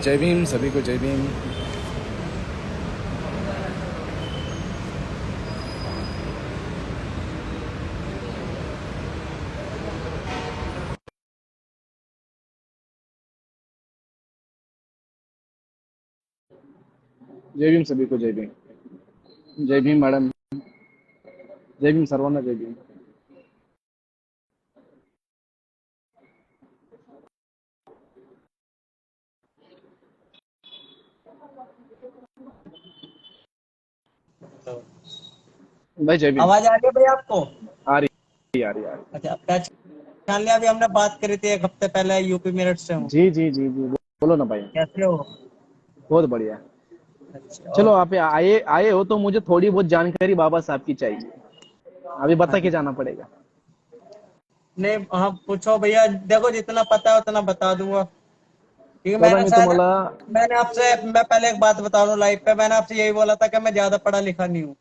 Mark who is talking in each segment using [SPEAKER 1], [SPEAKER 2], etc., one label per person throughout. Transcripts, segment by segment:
[SPEAKER 1] जय भीम सभी को जय भीम। जय भीम सभी को जय भीम। जय भीम मैडम। जय भीम सर्वांना जय भीम। भाई जय भीम।
[SPEAKER 2] आवाज आ रही है भाई आपको?
[SPEAKER 1] आ रही आ रही आ रही।
[SPEAKER 2] अच्छा, पहचान लिया। अभी हमने बात करी थी एक हफ्ते पहले, यूपी मेरठ से हूँ।
[SPEAKER 1] जी जी जी जी बोलो ना भाई।
[SPEAKER 2] कैसे हो?
[SPEAKER 1] बहुत बढ़िया।
[SPEAKER 2] अच्छा,
[SPEAKER 1] चलो
[SPEAKER 2] और
[SPEAKER 1] आप आए आए हो तो मुझे थोड़ी बहुत जानकारी बाबा साहब की चाहिए। अभी बता के जाना पड़ेगा।
[SPEAKER 2] नहीं, हाँ पूछो भैया। देखो, जितना पता है उतना बता दूंगा, क्योंकि
[SPEAKER 1] दादा मी तुम्हाला
[SPEAKER 2] मैं पहले एक बात बता रहा हूँ। लाइफ पे मैंने आपसे यही बोला था कि मैं ज्यादा पढ़ा लिखा नहीं हूँ।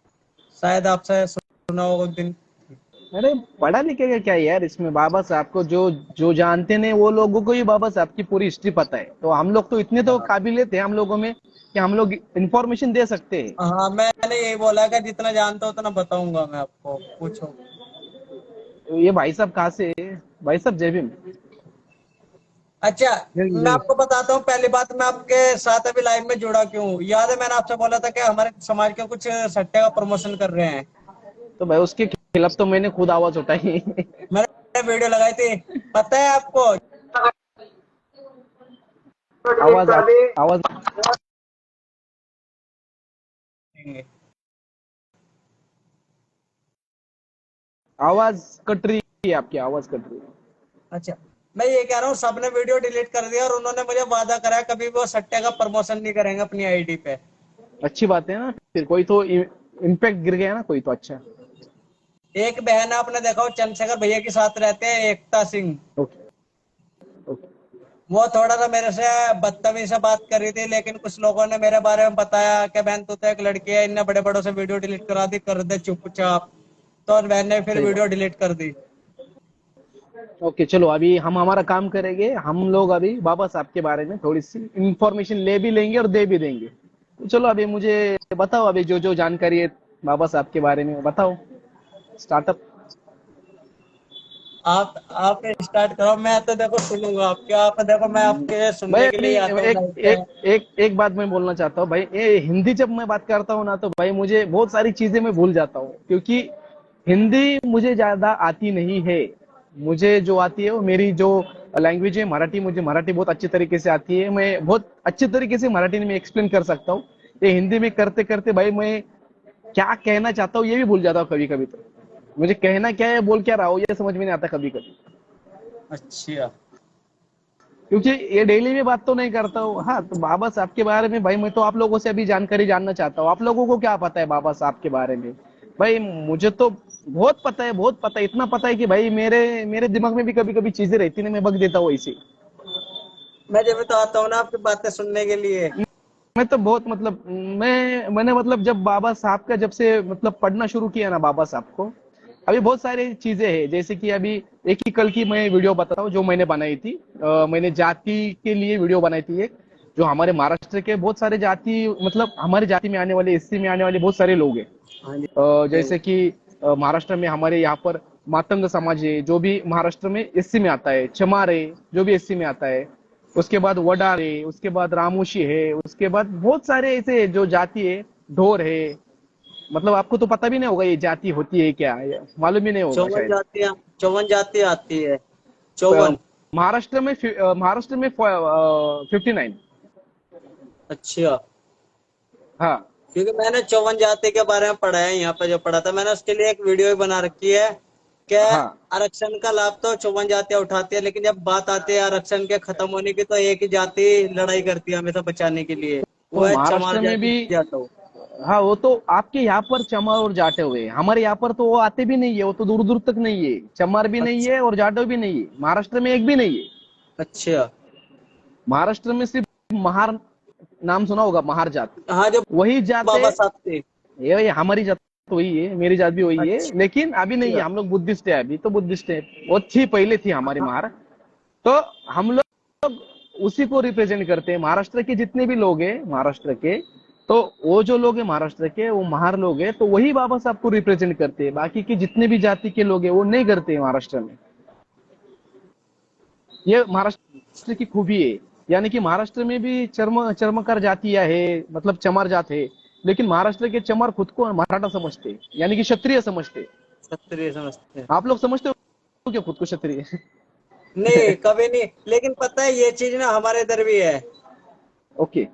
[SPEAKER 2] शायद आपसे सुना होगा उस दिन।
[SPEAKER 1] अरे पढ़ा लिखे का क्या है यार, इसमें बाबा साहब को जो जो जानते नहीं वो लोगों को ही बाबा साहब की पूरी हिस्ट्री पता है। तो हम लोग तो इतने तो
[SPEAKER 2] हाँ
[SPEAKER 1] काबिलियत है हम लोगों में कि हम लोग इंफॉर्मेशन दे सकते हैं।
[SPEAKER 2] हाँ, मैंने यही बोला कि जितना जानता हूँ उतना बताऊंगा मैं आपको। पूछो।
[SPEAKER 1] ये भाई साहब कहाँ से है? भाई साहब जय भीम।
[SPEAKER 2] अच्छा,
[SPEAKER 1] जय भीम,
[SPEAKER 2] मैं
[SPEAKER 1] जय
[SPEAKER 2] आपको
[SPEAKER 1] भीम।
[SPEAKER 2] बताता हूँ। पहली बात, मैं आपके साथ अभी लाइव में जुड़ा क्यों हूँ। याद है मैंने आपसे बोला था कि हमारे समाज के कुछ सट्टे का प्रमोशन कर रहे हैं।
[SPEAKER 1] तो भाई उसके खिलाफ तो मैंने खुद आवाज उठाई।
[SPEAKER 2] मैंने वीडियो लगाई थी, पता है आपको? डिलीट
[SPEAKER 1] आवाज
[SPEAKER 2] कर
[SPEAKER 1] आप
[SPEAKER 2] दी।
[SPEAKER 1] आवाज आवाज कट रही है, आपकी आवाज कट रही है।
[SPEAKER 2] अच्छा, मैं ये कह रहा हूँ, सबने वीडियो डिलीट कर दिया और उन्होंने मुझे वादा करा है कभी वो सट्टे का प्रमोशन नहीं करेंगे अपनी आईडी पे।
[SPEAKER 1] अच्छी बात है ना, फिर कोई तो इम्पैक्ट गिर गया ना, कोई तो अच्छा।
[SPEAKER 2] एक बहन है, आपने देखा हो, चंद्रशेखर भैया के साथ रहते हैं, एकता सिंह।
[SPEAKER 1] Okay okay.
[SPEAKER 2] वो थोड़ा सा मेरे से बदतमीजी से बात कर रही थी, लेकिन कुछ लोगों ने मेरे बारे में बताया कि बहन तू तो एक लड़की है, इनने बड़े बड़ों से वीडियो डिलीट करा दी, कर दे चुपचाप। तो और बहन ने फिर
[SPEAKER 1] सही
[SPEAKER 2] वीडियो
[SPEAKER 1] बात।
[SPEAKER 2] डिलीट कर दी।
[SPEAKER 1] ओके चलो, अभी हम हमारा काम करेंगे। हम लोग अभी बाबा साहब के बारे में थोड़ी सी इंफॉर्मेशन ले भी लेंगे और दे भी देंगे। तो चलो अभी मुझे बताओ, अभी जो जो जानकारी है बाबा साहब के बारे में बताओ। स्टार्टअप।
[SPEAKER 2] आप स्टार्ट करो, मैं तो देखो सुनूंगा आपके। आप देखो, मैं आपके
[SPEAKER 1] भाई
[SPEAKER 2] सुनने के
[SPEAKER 1] अभी
[SPEAKER 2] लिए आता हूँ
[SPEAKER 1] एक
[SPEAKER 2] लाइव पे।
[SPEAKER 1] एक एक एक बात मैं बोलना चाहता हूँ भाई, ये हिंदी जब मैं बात करता हूँ ना तो भाई मुझे बहुत सारी चीजें मैं भूल जाता हूँ, क्योंकि हिंदी मुझे ज्यादा आती नहीं है। मुझे जो आती है वो मेरी जो लैंग्वेज है मराठी, मुझे मराठी बहुत अच्छी तरीके से आती है। मैं बहुत अच्छे तरीके से मराठी में एक्सप्लेन कर सकता हूँ। ये हिंदी में करते करते भाई मैं क्या कहना चाहता हूँ ये भी भूल जाता हूँ कभी कभी। तो मुझे कहना क्या है, बोल क्या रहा हूँ, ये समझ में नहीं आता कभी कभी,
[SPEAKER 2] अच्छा,
[SPEAKER 1] क्योंकि ये डेली में बात तो नहीं करता हूँ। हाँ, तो बाबा साहब के बारे में भाई मैं तो आप लोगों से अभी जानकारी जानना चाहता हूँ। आप लोगों को क्या पता है बाबा साहब के बारे में? भाई मुझे तो बहुत पता है, बहुत पता है। इतना पता है कि भाई मेरे मेरे दिमाग में भी कभी कभी चीजें रहती है, मैं बक देता हूँ ऐसे।
[SPEAKER 2] मैं जब तो आता हूँ ना आपकी बातें सुनने के लिए।
[SPEAKER 1] मैं तो बहुत मतलब मैंने मतलब जब बाबा साहब का जब से मतलब पढ़ना शुरू किया ना बाबा साहब को, अभी बहुत सारी चीजें हैं। जैसे कि अभी एक ही कल की मैं वीडियो बताता हूँ जो मैंने बनाई थी। मैंने जाति के लिए वीडियो बनाई थी एक। जो हमारे महाराष्ट्र के बहुत सारे जाति, मतलब हमारे जाति में आने वाले, एससी में आने वाले बहुत सारे लोग हैं।
[SPEAKER 2] हाँ जी।
[SPEAKER 1] जैसे कि महाराष्ट्र में हमारे यहाँ पर मातंग समाज है जो भी महाराष्ट्र में एससी में आता है, चमार है जो भी एससी में आता है, उसके बाद वडार है, उसके बाद रामोशी है, उसके बाद बहुत सारे ऐसे जो जाति है, ढोर है। मतलब आपको तो पता भी नहीं होगा ये जाति होती है क्या, ये मालूम ही नहीं होगा
[SPEAKER 2] चौवन
[SPEAKER 1] शायद।
[SPEAKER 2] जातियां, चौवन जाति आती है। चौवन।
[SPEAKER 1] महाराष्ट्र में 59।
[SPEAKER 2] अच्छा,
[SPEAKER 1] हाँ
[SPEAKER 2] क्योंकि मैंने चौवन जाति के बारे में पढ़ा है यहाँ पे। जो पढ़ा था मैंने, उसके लिए एक वीडियो भी बना रखी है कि
[SPEAKER 1] हाँ।
[SPEAKER 2] आरक्षण का लाभ तो चौवन जातियां उठाती है, लेकिन जब बात आती है आरक्षण के खत्म होने की तो एक ही जाति लड़ाई करती है हमेशा बचाने के लिए। वो
[SPEAKER 1] तो
[SPEAKER 2] है चमार
[SPEAKER 1] महाराष्ट्र में
[SPEAKER 2] जाति,
[SPEAKER 1] भी,
[SPEAKER 2] जाटव।
[SPEAKER 1] हाँ वो तो आपके यहाँ पर चमार और जाटे हुए, हमारे यहाँ पर तो वो आते भी नहीं है, वो तो दूर दूर तक नहीं है। चमार भी नहीं
[SPEAKER 2] अच्छा।
[SPEAKER 1] है और जाटव भी नहीं है, महाराष्ट्र में एक भी नहीं है।
[SPEAKER 2] अच्छा।
[SPEAKER 1] महाराष्ट्र में सिर्फ महार, नाम सुना होगा, महार जात,
[SPEAKER 2] हाँ, जो
[SPEAKER 1] वही जात है।
[SPEAKER 2] बाबा साहब थे।
[SPEAKER 1] ये हमारी जात तो वही है, मेरी जात भी वही है, लेकिन अभी नहीं है।
[SPEAKER 2] अच्छा।
[SPEAKER 1] हम लोग बुद्धिस्ट है, अभी तो बुद्धिस्ट है। वो थी, पहले थी हमारी
[SPEAKER 2] हाँ,
[SPEAKER 1] महार। तो हम लोग उसी को रिप्रेजेंट करते हैं। महाराष्ट्र के जितने भी लोग हैं महाराष्ट्र के, तो वो जो लोग हैं महाराष्ट्र के वो महार लोग हैं, तो वही बाबा साहब को रिप्रेजेंट करते हैं। बाकी के जितने भी जाति के लोग हैं वो नहीं करते हैं महाराष्ट्र में। ये महाराष्ट्र की खूबी है। यानी कि महाराष्ट्र में भी चर्मकार जातियां है, मतलब चमार जात है, लेकिन महाराष्ट्र के चमार खुद को मराठा समझते हैं, यानी कि क्षत्रिय समझते हैं।
[SPEAKER 2] क्षत्रिय समझते हैं।
[SPEAKER 1] आप लोग समझते हो क्या खुद को क्षत्रिय?
[SPEAKER 2] नहीं, कभी नहीं। लेकिन पता है ये चीज ना हमारे इधर भी है,
[SPEAKER 1] ओके।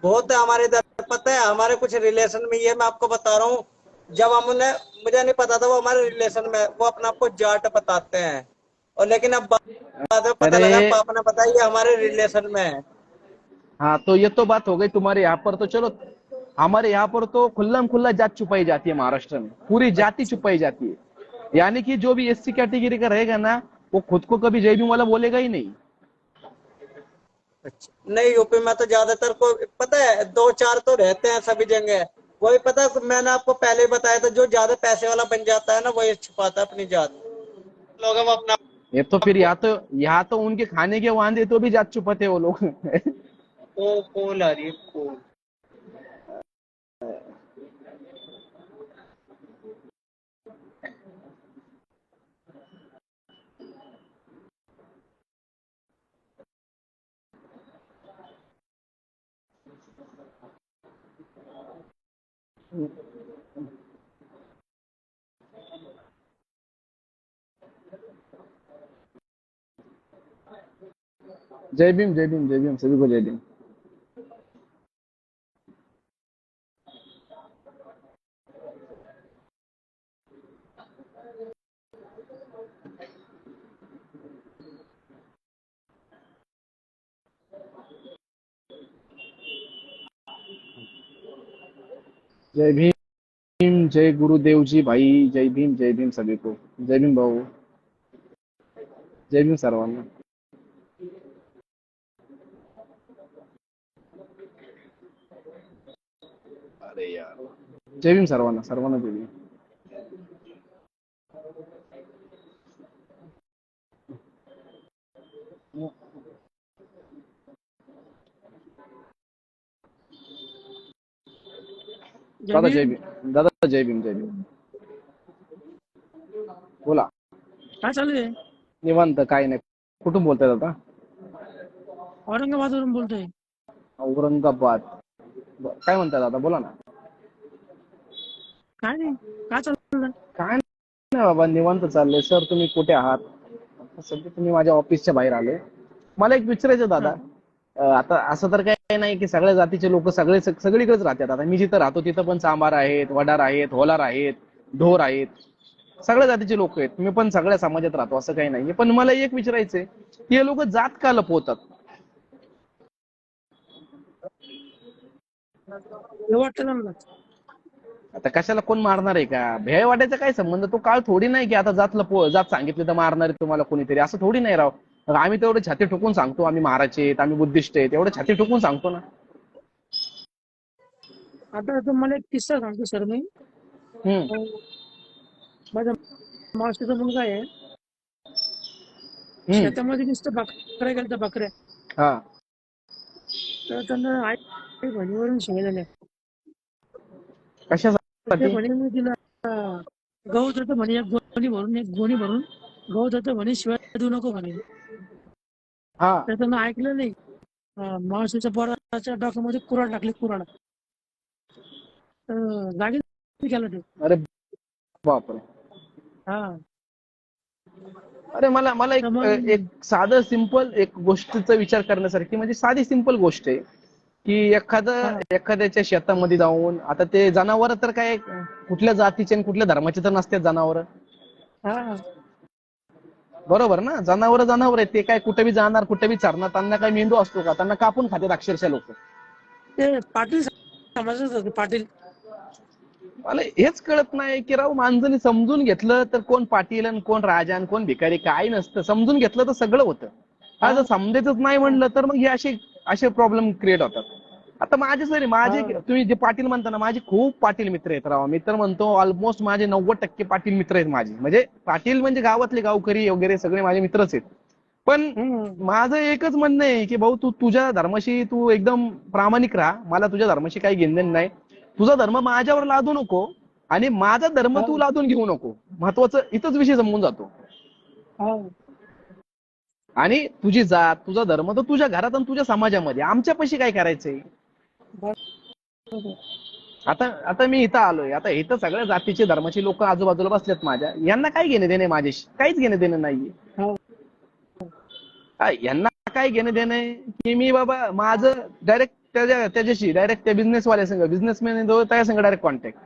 [SPEAKER 2] बहुत है हमारे इधर। पता है हमारे कुछ रिलेशन में, ये मैं आपको बता रहा हूँ, जब हमने, मुझे नहीं पता था वो हमारे रिलेशन में, वो अपने आप को जाट बताते हैं, और लेकिन अब बाद में पता लगा,
[SPEAKER 1] अरे
[SPEAKER 2] पापा ने बताया ये हमारे रिलेशन में है।
[SPEAKER 1] हाँ, तो ये तो बात हो गई तुम्हारे यहाँ पर। तो चलो, हमारे यहाँ पर तो खुल्लम खुल्ला जात छुपाई जाती है महाराष्ट्र में, पूरी जाति
[SPEAKER 2] अच्छा
[SPEAKER 1] छुपाई जाती है। यानी कि जो भी एससी कैटेगरी का रहेगा ना, वो खुद को कभी जय भीम वाला बोलेगा ही नहीं।
[SPEAKER 2] अच्छा। नहीं, यूपी में तो ज्यादातर को पता है, दो चार तो रहते हैं सभी जगह। वही पता है, मैंने आपको पहले ही बताया था, जो ज्यादा पैसे वाला बन जाता है ना, वही छुपाता है अपनी जात। लोग हम अपना
[SPEAKER 1] ये तो फिर यहाँ तो उनके खाने के वांदे तो भी जात छुपाते हैं वो लोग।
[SPEAKER 2] कॉल आ रही है, कॉल।
[SPEAKER 1] जय भीम, जय भीम, जय भीम, सभी को जय भीम। जय भीम, जय गुरुदेव जी भाई, जय भीम सभी को। जय भीम भाऊ, जय भीम सर्वांना। अरे यार, जय भीम सर्वांना, सर्वांना जय भीम। दादा जय
[SPEAKER 3] जमीन
[SPEAKER 1] भीम, दादा जय भीम, जय भीम। बोला.
[SPEAKER 3] काय चालू आहे?
[SPEAKER 1] निवांत, काय नाही. कुठून बोलताय दादा?
[SPEAKER 3] औरंगाबादवरून बोलतोय.
[SPEAKER 1] औरंगाबाद. काय म्हणताय दादा, बोला ना.
[SPEAKER 3] काय नाही, काय चाललं?
[SPEAKER 1] काय नाही बाबा, निवांत चाललंय. सर तुम्ही कुठे आहात? आता सध्या तुम्ही माझ्या ऑफिसच्या बाहेर आलोय. मला एक विचारायचं
[SPEAKER 3] हा.
[SPEAKER 1] दादा, आता असं तर काही नाही की सगळ्या जातीचे लोक सगळीकडेच राहतात. आता मी जिथं राहतो तिथं पण चांभार आहेत, वडार आहेत, होलार आहेत, ढोर आहेत, सगळ्या जातीचे लोक आहेत. मी पण सगळ्या समाजात राहतो, असं काही नाही. पण मला एक विचारायचंय, की हे लोक जात का लपवतात?
[SPEAKER 3] हे वाटतं ना मला.
[SPEAKER 1] आता कशाला कोण मारणार आहे का? भेळ वाटायचा काय संबंध? तो काळ थोडी नाही की आता जात सांगितलं तर मारणार आहे तुम्हाला कोणीतरी, असं थोडी नाही राव. आम्ही तेवढे छाती ठोकून सांगतो आम्ही महाराज आहेत, आम्ही बुद्धिस्ट आहेत, एवढं छाती ठोकून सांगतो ना.
[SPEAKER 3] आता तुम्हाला एक किस्सा सांगतो सर मी.
[SPEAKER 1] हम्म.
[SPEAKER 3] माझ्या मावशीचा मुलगा आहे,
[SPEAKER 1] हम्म.
[SPEAKER 3] शेतामध्ये नुसतं बकऱ्या गेल्या, बकऱ्या.
[SPEAKER 1] हा.
[SPEAKER 3] तर त्यांना आई बहिणीवरून शिवाय त्या
[SPEAKER 1] कशासाठी?
[SPEAKER 3] बहिणीने तिला गहू देतो म्हणे, एक गोणी भरून गहू देतो म्हणे, शिवाय देऊ नको म्हणे.
[SPEAKER 1] हा.
[SPEAKER 3] तर त्यांना ऐकलं नाही. मावशीच्या पोराच्या डोक्यामध्ये कुऱ्हाड टाकली, कुऱ्हाड. जागी केला ते.
[SPEAKER 1] अरे बापरे.
[SPEAKER 3] हा.
[SPEAKER 1] अरे मला मला
[SPEAKER 3] तर
[SPEAKER 1] एक
[SPEAKER 3] मग
[SPEAKER 1] एक साधं सिंपल एक गोष्टीचा विचार करण्यासारखी, म्हणजे साधी सिंपल गोष्ट आहे की
[SPEAKER 3] हा
[SPEAKER 1] एखाद्याच्या शेतामध्ये जाऊन, आता ते जनावर तर काय कुठल्या जातीचे आणि कुठल्या धर्माचे तर नसतात जनावर,
[SPEAKER 3] हा
[SPEAKER 1] बरोबर ना? जनावर आहेत ते, काय कुठे बी जाणार, कुठे बी चरणार, त्यांना काय मेंदू असतो का? त्यांना कापून खातात अक्षरशः लोक.
[SPEAKER 3] ते पाटील समाजाच होते, पाटील.
[SPEAKER 1] मला हेच कळत नाही की राव, माणसाने समजून घेतलं तर कोण पाटील आणि कोण राजा आणि कोण भिकारी काय नसतं. समजून घेतलं तर सगळं होतं. हा,
[SPEAKER 3] हा
[SPEAKER 1] जर समजायचंच नाही म्हणलं तर मग हे असे प्रॉब्लेम क्रिएट होतात. आता
[SPEAKER 3] हा
[SPEAKER 1] तुम्ही जे पाटील म्हणता ना, माझे खूप पाटील मित्र आहेत राव. मी तर म्हणतो ऑलमोस्ट माझे 90% पाटील मित्र आहेत माझे. म्हणजे पाटील म्हणजे गावातले गावकरी वगैरे सगळे माझे मित्रच आहेत. पण
[SPEAKER 3] हम्म.
[SPEAKER 1] माझं एकच म्हणणं आहे की भाऊ, तू तुझ्या धर्माशी तू एकदम प्रामाणिक राहा. मला तुझ्या धर्माशी काही घेणं नाही. तुझा धर्म माझ्यावर लादू नको आणि माझा धर्म
[SPEAKER 3] हा
[SPEAKER 1] तू लादून घेऊ नको. महत्वाचं इथंच विषय संपून जातो.
[SPEAKER 3] हा
[SPEAKER 1] आणि तुझी जात, तुझा धर्म तर तुझ्या घरात आणि तुझ्या समाजामध्ये, आमच्यापाशी काय करायचंय?
[SPEAKER 3] बरोबर.
[SPEAKER 1] आता आता मी इथं आलोय, आता इथं सगळ्या जातीचे धर्माचे लोक आजूबाजूला बसलेत माझ्या, यांना काय घेणं देणं माझ्याशी? काहीच घेणं देणं नाहीये.
[SPEAKER 3] हो
[SPEAKER 1] यांना काय घेणं देणं आहे की मी बाबा माझं डायरेक्ट त्याच्याशी डायरेक्ट त्या बिझनेसवाल्या संघ, बिझनेसमॅन त्या संघ डायरेक्ट कॉन्टॅक्ट,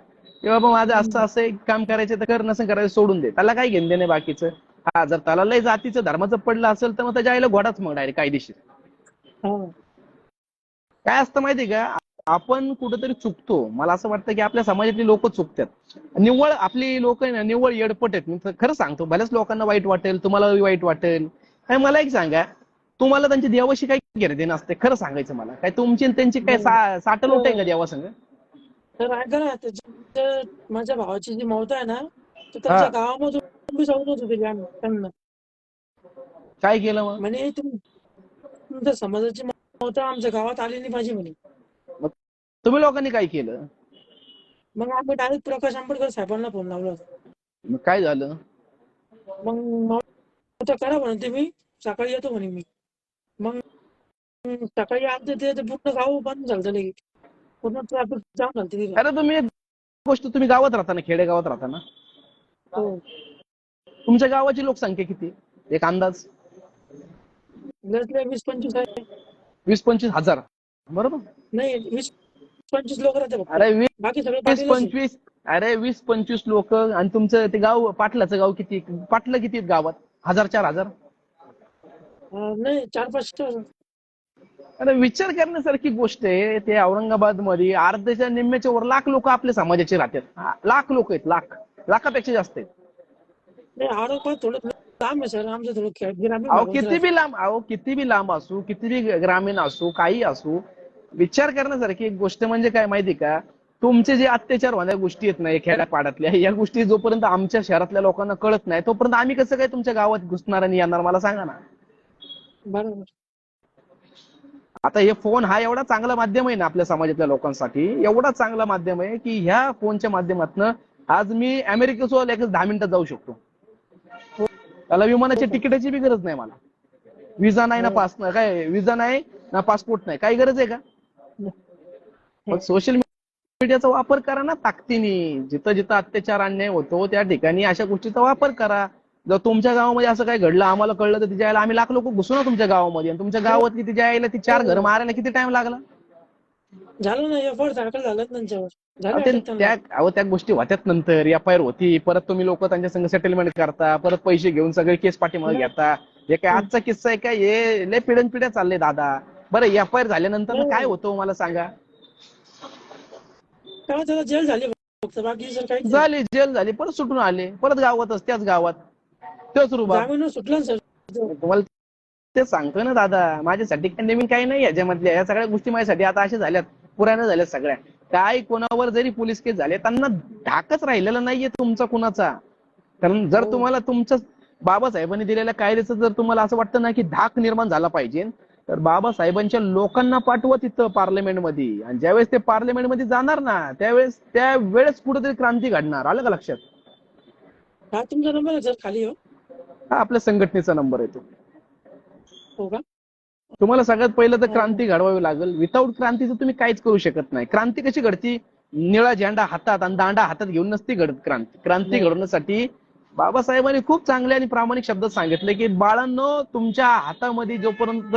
[SPEAKER 1] की बाबा माझं असं असं एक काम करायचं तर कर, नसं करायचं सोडून दे. त्याला काय घेणं देणं आहे बाकीचं? हा, जर त्याला लय जातीचं धर्माचं पडलं असेल तर मग त्याच्या आईला घोडाच मग डायरेक्ट कायदेशीर.
[SPEAKER 3] हो
[SPEAKER 1] काय असतं माहितीये का, आपण कुठेतरी चुकतो. मला असं वाटतं की आपल्या समाजातली लोक चुकतात. निव्वळ आपली लोक आहे ना, निव्वळ येडपट आहेत. मी खरं सांगतो, बऱ्याच लोकांना वाईट वाटेल, तुम्हाला वाईट वाटेल. काय मला एक सांगा, तुम्हाला त्यांच्या देवाशी काय घेणं देणं असते? खरं सांगायचं मला, काय तुमची आणि त्यांची काय
[SPEAKER 3] बरोबर.
[SPEAKER 1] साठलोट आहे का देवासंग?
[SPEAKER 3] तर ऐका ना, माझ्या भावाची जी मौत आहे ना, तर
[SPEAKER 1] हा,
[SPEAKER 3] त्यांच्या गावामधून बी जाऊन होती आम्ही त्यांना.
[SPEAKER 1] काय केलं मग?
[SPEAKER 3] म्हणे तुमच्या समाजाची मौत आमच्या गावात आली नाही पाहिजे म्हणे.
[SPEAKER 1] मग तुम्ही लोकांनी काय केलं?
[SPEAKER 3] मग आम्ही डायरेक्ट प्रकाश आंबेडकर साहेबांना फोन लावला होता.
[SPEAKER 1] मग काय झालं?
[SPEAKER 3] मग मौत करा म्हणे तुम्ही, सकाळी येतो म्हणे मी. मग सकाळी आमच्या ते पूर्ण गाव बंद झालं नाही, पूर्ण ट्रॅफिक जाम झालं तिथे.
[SPEAKER 1] अरे तुम्ही एक गोष्ट, तुम्ही गावात राहता ना, खेडेगावात राहता ना,
[SPEAKER 3] हो
[SPEAKER 1] तुमच्या गावाची लोकसंख्या किती? एक अंदाज.
[SPEAKER 3] लसले 20-25 आहे.
[SPEAKER 1] 20-25 हजार, बरोबर?
[SPEAKER 3] नाही 20-25 लोक राहते फक्त,
[SPEAKER 1] अरे
[SPEAKER 3] बाकी सगळे
[SPEAKER 1] वीस
[SPEAKER 3] पाटीलच आहे.
[SPEAKER 1] पंचवीस अरे 20-25 लोक. आणि तुमचं ते गाव, पाटलाचं गाव किती? पाटलं किती आहेत गावात? 1000-4000?
[SPEAKER 3] नाही 4-5.
[SPEAKER 1] अरे विचार करण्यासारखी गोष्ट आहे. ते औरंगाबाद मध्ये अर्ध्याच्या निम्म्याच्या वर लाख लोक आपल्या समाजाचे राहतात. लाख लोक आहेत, लाखापेक्षा जास्त आहेत.
[SPEAKER 3] नाही आरोप थोडं लांब आहे सर, आमचं थोडं ग्रामीण
[SPEAKER 1] अहो
[SPEAKER 3] भागात
[SPEAKER 1] किती बी लांब, किती बी लांब असू, किती बी ग्रामीण असू, काही असू, विचार करण्यासारखी एक गोष्ट म्हणजे काय माहिती का, तुमचे जे अत्याचार होणाऱ्या गोष्टी आहेत ना खेड्यापाड्यातल्या, या गोष्टी जोपर्यंत आमच्या शहरातल्या लोकांना कळत नाही, तोपर्यंत आम्ही कसं काय तुमच्या गावात घुसणार आणि येणार? मला सांगा ना.
[SPEAKER 3] बरोबर.
[SPEAKER 1] आता हे फोन हा एवढा चांगला माध्यम आहे ना आपल्या समाजातल्या लोकांसाठी, एवढा चांगला माध्यम आहे की ह्या फोनच्या माध्यमातून आज मी अमेरिकेसोबत लगेच 10 मिनिटात जाऊ शकतो. त्याला विमानाच्या तिकिटाची बी गरज नाही मला. विजा नाही ना, पास काय विजा नाही ना, पासपोर्ट नाही, काही गरज आहे का? मग सोशल मीडियाचा वापर करा ना ताकदीने. जिथं जिथं अत्याचार अन्याय होतो त्या ठिकाणी अशा गोष्टीचा वापर करा. जर तुमच्या गावामध्ये असं काय घडलं, आम्हाला कळलं, तर तिच्या आईला आम्ही लाख लोक घुसू ना तुमच्या गावामध्ये. आणि तुमच्या गावात तिच्या आईला ती 4 घर मारायला किती टाइम लागला?
[SPEAKER 3] झालं ना, एफआयआर दाखल झालं त्यांच्यावर,
[SPEAKER 1] अहो,
[SPEAKER 3] झालं अटक त्यांना.
[SPEAKER 1] त्या गोष्टी होत्यात नंतर, एफआयआर होती, परत तुम्ही लोक त्यांच्या संग सेटलमेंट करता, परत पैसे घेऊन सगळे केस पाठीमागे घेता. हे काय आजचा किस्सा आहे काय? हे लय पिढ्यान पिढ्या चालले दादा. बरं, एफआयआर झाल्यानंतर काय होतं मला सांगा?
[SPEAKER 3] तेव्हा त्याला जेल झाली फक्त, बाकी सर काहीच नाही.
[SPEAKER 1] झाली, जेल झाली, परत सुटून आले, परत गावातच, त्याच गावात तोच रुबाब.
[SPEAKER 3] जामीन सुटला ना सर.
[SPEAKER 1] तुम्हाला ते सांगतोय ना दादा, माझ्यासाठी काही नवीन काही नाही याच्यामधल्या. या सगळ्या गोष्टी माझ्यासाठी आता अशा झाल्यात, पुराण्या झाल्यात सगळ्या. काय कोणावर जरी पोलीस केस झाले, त्यांना धाकच राहिलेला नाहीये तुमचा कुणाचा. कारण जर तुम्हाला तुमच्या बाबासाहेबांनी दिलेल्या कायद्याचं जर तुम्हाला असं वाटतं ना की धाक निर्माण झाला पाहिजे, तर बाबासाहेबांच्या लोकांना पाठवा तिथं पार्लमेंटमध्ये. आणि ज्यावेळेस ते पार्लमेंटमध्ये जाणार ना, त्यावेळेस कुठेतरी क्रांती घडणार. आलं का लक्षात?
[SPEAKER 3] हा तुमचा नंबर आहे सर खाली. हो
[SPEAKER 1] हा आपल्या संघटनेचा नंबर आहे तो.
[SPEAKER 3] हो का?
[SPEAKER 1] तुम्हाला सगळ्यात पहिलं तर क्रांती घडवावी लागेल. विदाऊट क्रांतीचं तुम्ही काहीच करू शकत नाही. क्रांती कशी घडती? निळा झेंडा हातात आणि दांडा हातात घेऊन नसती घडत क्रांती. क्रांती घडवण्यासाठी बाबासाहेबांनी खूप चांगले आणि प्रामाणिक शब्दात सांगितले की बाळांनो, तुमच्या हातामध्ये जोपर्यंत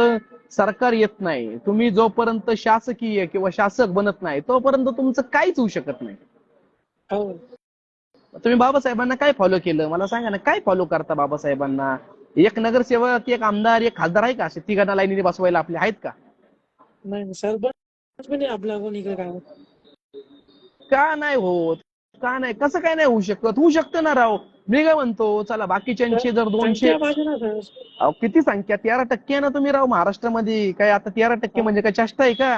[SPEAKER 1] सरकार येत नाही, तुम्ही जोपर्यंत शासकीय किंवा शासक बनत नाही, तोपर्यंत तुमचं काहीच होऊ शकत नाही.
[SPEAKER 3] हो
[SPEAKER 1] तुम्ही बाबासाहेबांना काय फॉलो केलं मला सांगा ना? काय फॉलो करता बाबासाहेबांना? एक नगरसेवक, एक आमदार, एक खासदार आहे का असे तिघांना लाईनीने बसवायला आपले? आहेत का?
[SPEAKER 3] नाही सर, पण नाही आपल्या कोण इकडे काय.
[SPEAKER 1] का नाही होत? का नाही? कसं काय नाही होऊ शकत? होऊ शकतं ना राव. मी काय म्हणतो, चला बाकीच्यांचे जर 200,
[SPEAKER 3] संख्या पाहिजे ना सर.
[SPEAKER 1] अहो किती संख्या? 13% ना तुम्ही राव महाराष्ट्रामध्ये. काय आता 13% म्हणजे काय चेष्टा आहे का?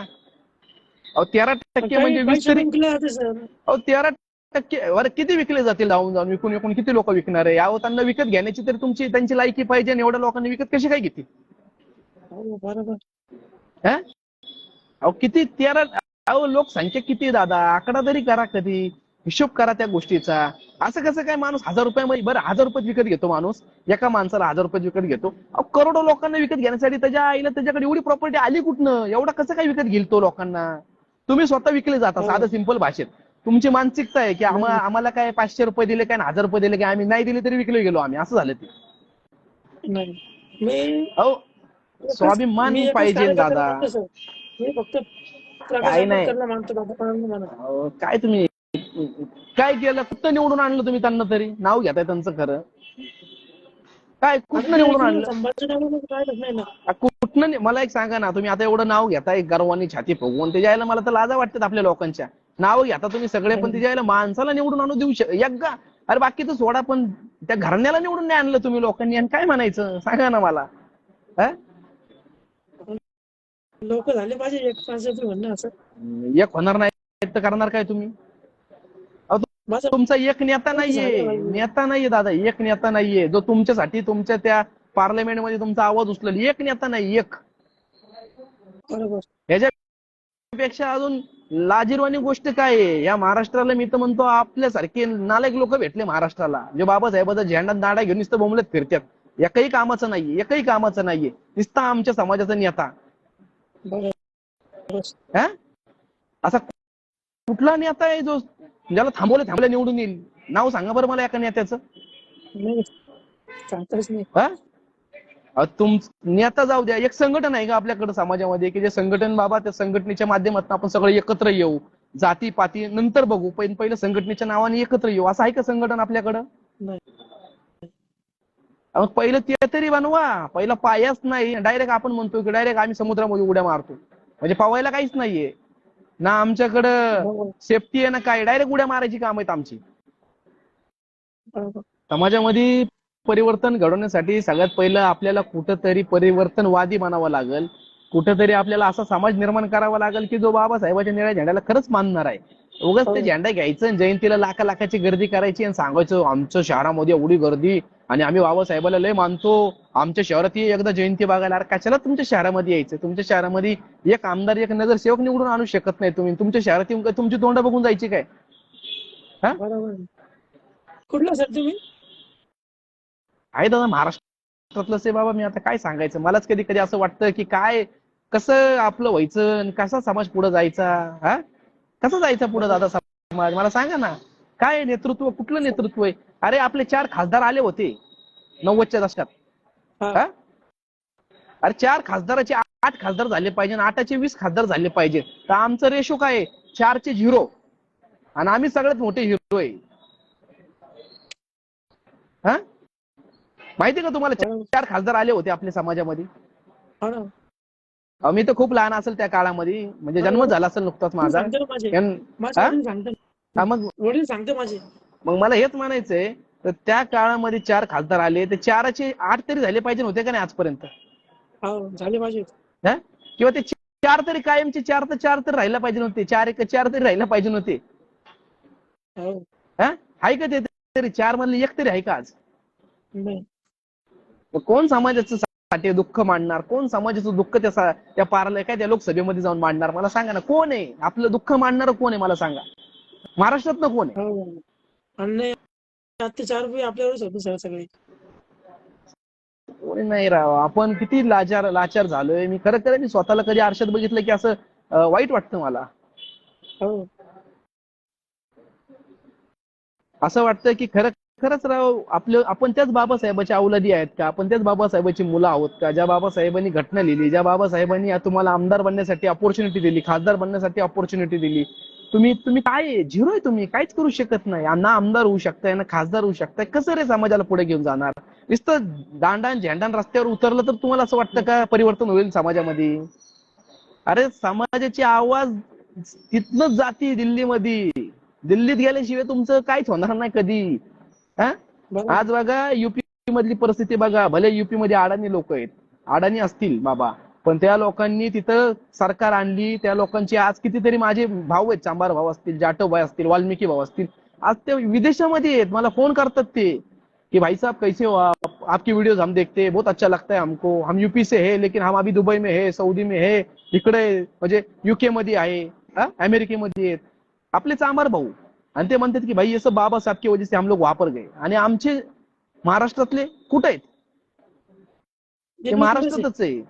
[SPEAKER 1] अहो 13% म्हणजे
[SPEAKER 3] काही
[SPEAKER 1] 20
[SPEAKER 3] पैसे
[SPEAKER 1] तरी,
[SPEAKER 3] जिंकले होते सर.
[SPEAKER 1] अहो टक्के अरे किती विकले जातील जाऊन जाऊन विकून विकून किती लोक विकणार आहे यावं त्यांना विकत घेण्याची तरी तुमची त्यांची लायकी पाहिजे आणि एवढ्या लोकांनी विकत कशी काय घेतील
[SPEAKER 3] हो बरोबर.
[SPEAKER 1] हा अहो किती तेरा अहो लोकसंख्या किती दादा आकडा तरी करा कधी हिशोब करा त्या गोष्टीचा असं कसं काय माणूस 1000 रुपयामध्ये बरं 1000 रुपयात विकत घेतो माणूस एका माणसाला 1000 रुपयात विकत घेतो अहो करोडो लोकांना विकत घेण्यासाठी त्याच्या आईला त्याच्याकडे एवढी प्रॉपर्टी आली कुठनं एवढा कसं काय विकत घेईल तो लोकांना तुम्ही स्वतः विकले जाता साधं सिंपल भाषेत तुमची मानसिकता आहे की आम्हाला काय 500 रुपये दिले काय 1000 रुपये दिले काय आम्ही नाही दिले तरी विकले गेलो आम्ही असं झालं ते
[SPEAKER 3] नाही मी
[SPEAKER 1] अहो स्वाभिमान
[SPEAKER 3] मी एकच
[SPEAKER 1] पाहिजे
[SPEAKER 3] कार्यकर्त्याला
[SPEAKER 1] दादा
[SPEAKER 3] मानतो सर. मी फक्त प्रकाश
[SPEAKER 1] काही नाही.
[SPEAKER 3] आंबेडकरला मानतो बाबा कोणाला मानत.
[SPEAKER 1] अहो, काय तुम्ही काय केलं कुठं निवडून आणलं तुम्ही त्यांना तरी नाव घेताय त्यांचं खरं काय कुठनं निवडून आणलं
[SPEAKER 3] संभाजीनगर राहिलंच नाही ना.
[SPEAKER 1] कुठनं मला एक सांगा ना तुम्ही आता एवढं नाव घेताय गर्वानी छाती फुगवून ते जायला मला तर लाजा वाटतात आपल्या लोकांच्या नाव घेता तुम्ही सगळे पण ते जायला माणसाला निवडून आणू देऊ एकदा अरे बाकीचं सोडा पण त्या घराण्याला निवडून नाही आणलं तुम्ही लोकांनी आणि काय म्हणायचं सांगा ना मला
[SPEAKER 3] लोक झाले पाहिजे एक माणसाचं म्हणणं असं
[SPEAKER 1] एक होणार नाही तर करणार काय तुम्ही
[SPEAKER 3] माझं
[SPEAKER 1] तुमचा एक नेता नाहीये दादा एक नेता नाहीये जो तुमच्यासाठी तुमच्या त्या पार्लमेंटमध्ये तुमचा आवाज उचलेल एक नेता नाही एक
[SPEAKER 3] बरोबर.
[SPEAKER 1] ह्याच्यापेक्षा अजून लाजिरवाणी गोष्ट काय आहे या महाराष्ट्राला मी तर म्हणतो आपल्यासारखे नालायक लोक भेटले महाराष्ट्राला जे बाबासाहेबाचा झेंडा नाडा घेऊन नुसतं बोंबलत फिरतात एकही कामाचं नाहीये नुसता आमच्या समाजाचा नेता असा कुठला नेता आहे जो ज्याला थांबवलं निवडून येईल नाव सांगा बरं मला एका नेत्याचं
[SPEAKER 3] सांगताच नाही.
[SPEAKER 1] नेता जाऊ द्या एक संघटन आहे का आपल्याकडे समाजामध्ये की जे संघटन बाबा त्या संघटनेच्या माध्यमातून आपण सगळे एकत्र येऊ जाती पाती नंतर बघू पहिलं संघटनेच्या नावाने एकत्र येऊ असं आहे का संघटन आपल्याकडं पहिलं ते तरी बनवा पहिला पायाच नाही डायरेक्ट आपण म्हणतो की डायरेक्ट आम्ही समुद्रामध्ये उड्या मारतो म्हणजे पावायला काहीच नाहीये ना आमच्याकडं सेफ्टी आहे ना काय डायरेक्ट उड्या मारायची काम आहेत आमची समाजामध्ये परिवर्तन घडवण्यासाठी सगळ्यात पहिलं आपल्याला कुठंतरी परिवर्तनवादी बनावं लागेल कुठंतरी आपल्याला असा समाज निर्माण करावा लागेल की जो बाबासाहेबांच्या निळ्या झेंड्याला खरंच मानणार आहे उगाच ते झेंडा घ्यायचं आणि जयंतीला लाखाची गर्दी करायची आणि सांगायचं आमच्या शहरामध्ये एवढी गर्दी आणि आम्ही बाबासाहेबाला लय मानतो आमच्या शहरात एकदा जयंती बघायला कशाला तुमच्या शहरामध्ये यायचं तुमच्या शहरामध्ये एक आमदार एक नगरसेवक निवडून आणू शकत नाही तुम्ही तुमच्या शहरात येऊन तुमची तोंड बघून जायची काय
[SPEAKER 3] कुठला सर तुम्ही
[SPEAKER 1] आहे दादा महाराष्ट्रातलंच आहे बाबा मी आता काय सांगायचं मलाच कधी कधी असं वाटतं की काय कसं आपलं व्हायचं कसा समाज पुढे जायचा कसं जायचं पुढे दादा समाज मला सांगा ना काय नेतृत्व कुठलं नेतृत्व आहे अरे आपले 4 खासदार आले होते 90च्या दशकात अरे 4 खासदाराचे 8 खासदार झाले पाहिजे आणि 8चे 20 खासदार झाले पाहिजे तर आमचं रेशो काय आहे 4चे 0 आणि आम्ही सगळ्यात मोठे हिरो आहे माहिती का तुम्हाला 4 खासदार आले होते आपल्या समाजामध्ये मी तर खूप लहान असेल त्या काळामध्ये म्हणजे जन्म झाला असेल नुकताच माझा मग
[SPEAKER 3] वडील सांगते माझे
[SPEAKER 1] मग मला हेच म्हणायचंय तर त्या काळामध्ये 4 खासदार आले ते 4चे 8 तरी झाले पाहिजे होते का नाही आजपर्यंत
[SPEAKER 3] झाले पाहिजे
[SPEAKER 1] किंवा ते 4 तरी कायमचे 4 तर राहायला पाहिजे नव्हते 4 तरी राहायला पाहिजे नव्हते आहे का ते तरी 4 मधले 1 तरी आहे का आज कोण समाजाचं साठी दुःख मांडणार कोण समाजाचं दुःख त्या पारलं काय त्या लोकसभेमध्ये जाऊन मांडणार मला सांगा ना कोण आहे आपलं दुःख मांडणार कोण आहे मला सांगा महाराष्ट्रातनं कोण आहे
[SPEAKER 3] अत्याचार आपल्यावरच होते सगळे
[SPEAKER 1] कोणी नाही राव आपण किती लाचार झालोय मी खरं मी स्वतःला कधी आरशात बघितलं की असं वाईट वाटतं मला असं वाटतं की खरंच राव आपण त्याच बाबासाहेबांच्या अवलादी आहेत का आपण त्याच बाबासाहेबांची मुलं आहोत का ज्या बाबासाहेबांनी घटना लिहिली ज्या बाबासाहेबांनी तुम्हाला आमदार बनण्यासाठी अपॉर्च्युनिटी दिली खासदार बनण्यासाठी अपॉर्च्युनिटी दिली तुम्ही काय झिरो आहे तुम्ही काहीच करू शकत नाही ना आमदार होऊ शकताय ना खासदार होऊ शकताय कसं रे समाजाला पुढे घेऊन जाणार नुसतं दांडान झेंडान रस्त्यावर उतरलं तर तुम्हाला असं वाटतं का परिवर्तन होईल समाजामध्ये अरे समाजाची आवाज तिथनच जाती दिल्लीत गेल्याशिवाय तुमचं काहीच होणार नाही कधी आज बघा युपी मधली परिस्थिती बघा भले युपी मध्ये अडाणी लोक आहेत अडाणी असतील बाबा पण त्या लोकांनी तिथं सरकार आणली त्या लोकांची आज कितीतरी माझे भाऊ आहेत चांभार भाऊ असतील जाटव भाई असतील वाल्मिकी भाऊ असतील आज ते विदेशामध्ये आहेत, मला फोन करतात ते कि भाई साहब कैसे हो आप, आपकी वीडियोज हम देखते हैं, बहुत अच्छा लगता है हमको, हम यूपी से है लेकिन हम अभी दुबई में है, सौदी में है, इकडे म्हणजे युके मध्ये आहे, अमेरिकेमध्ये आहेत आपले चांभार भाऊ. आणि ते म्हणतात की भाई ये सब बाबा साहब की वजह से हम लोग वहां पर गए. आणि आमचे महाराष्ट्रातले कुठे आहेत? ते
[SPEAKER 3] ते बिलकुलच आहे.
[SPEAKER 1] महाराष्ट्रातच आहे.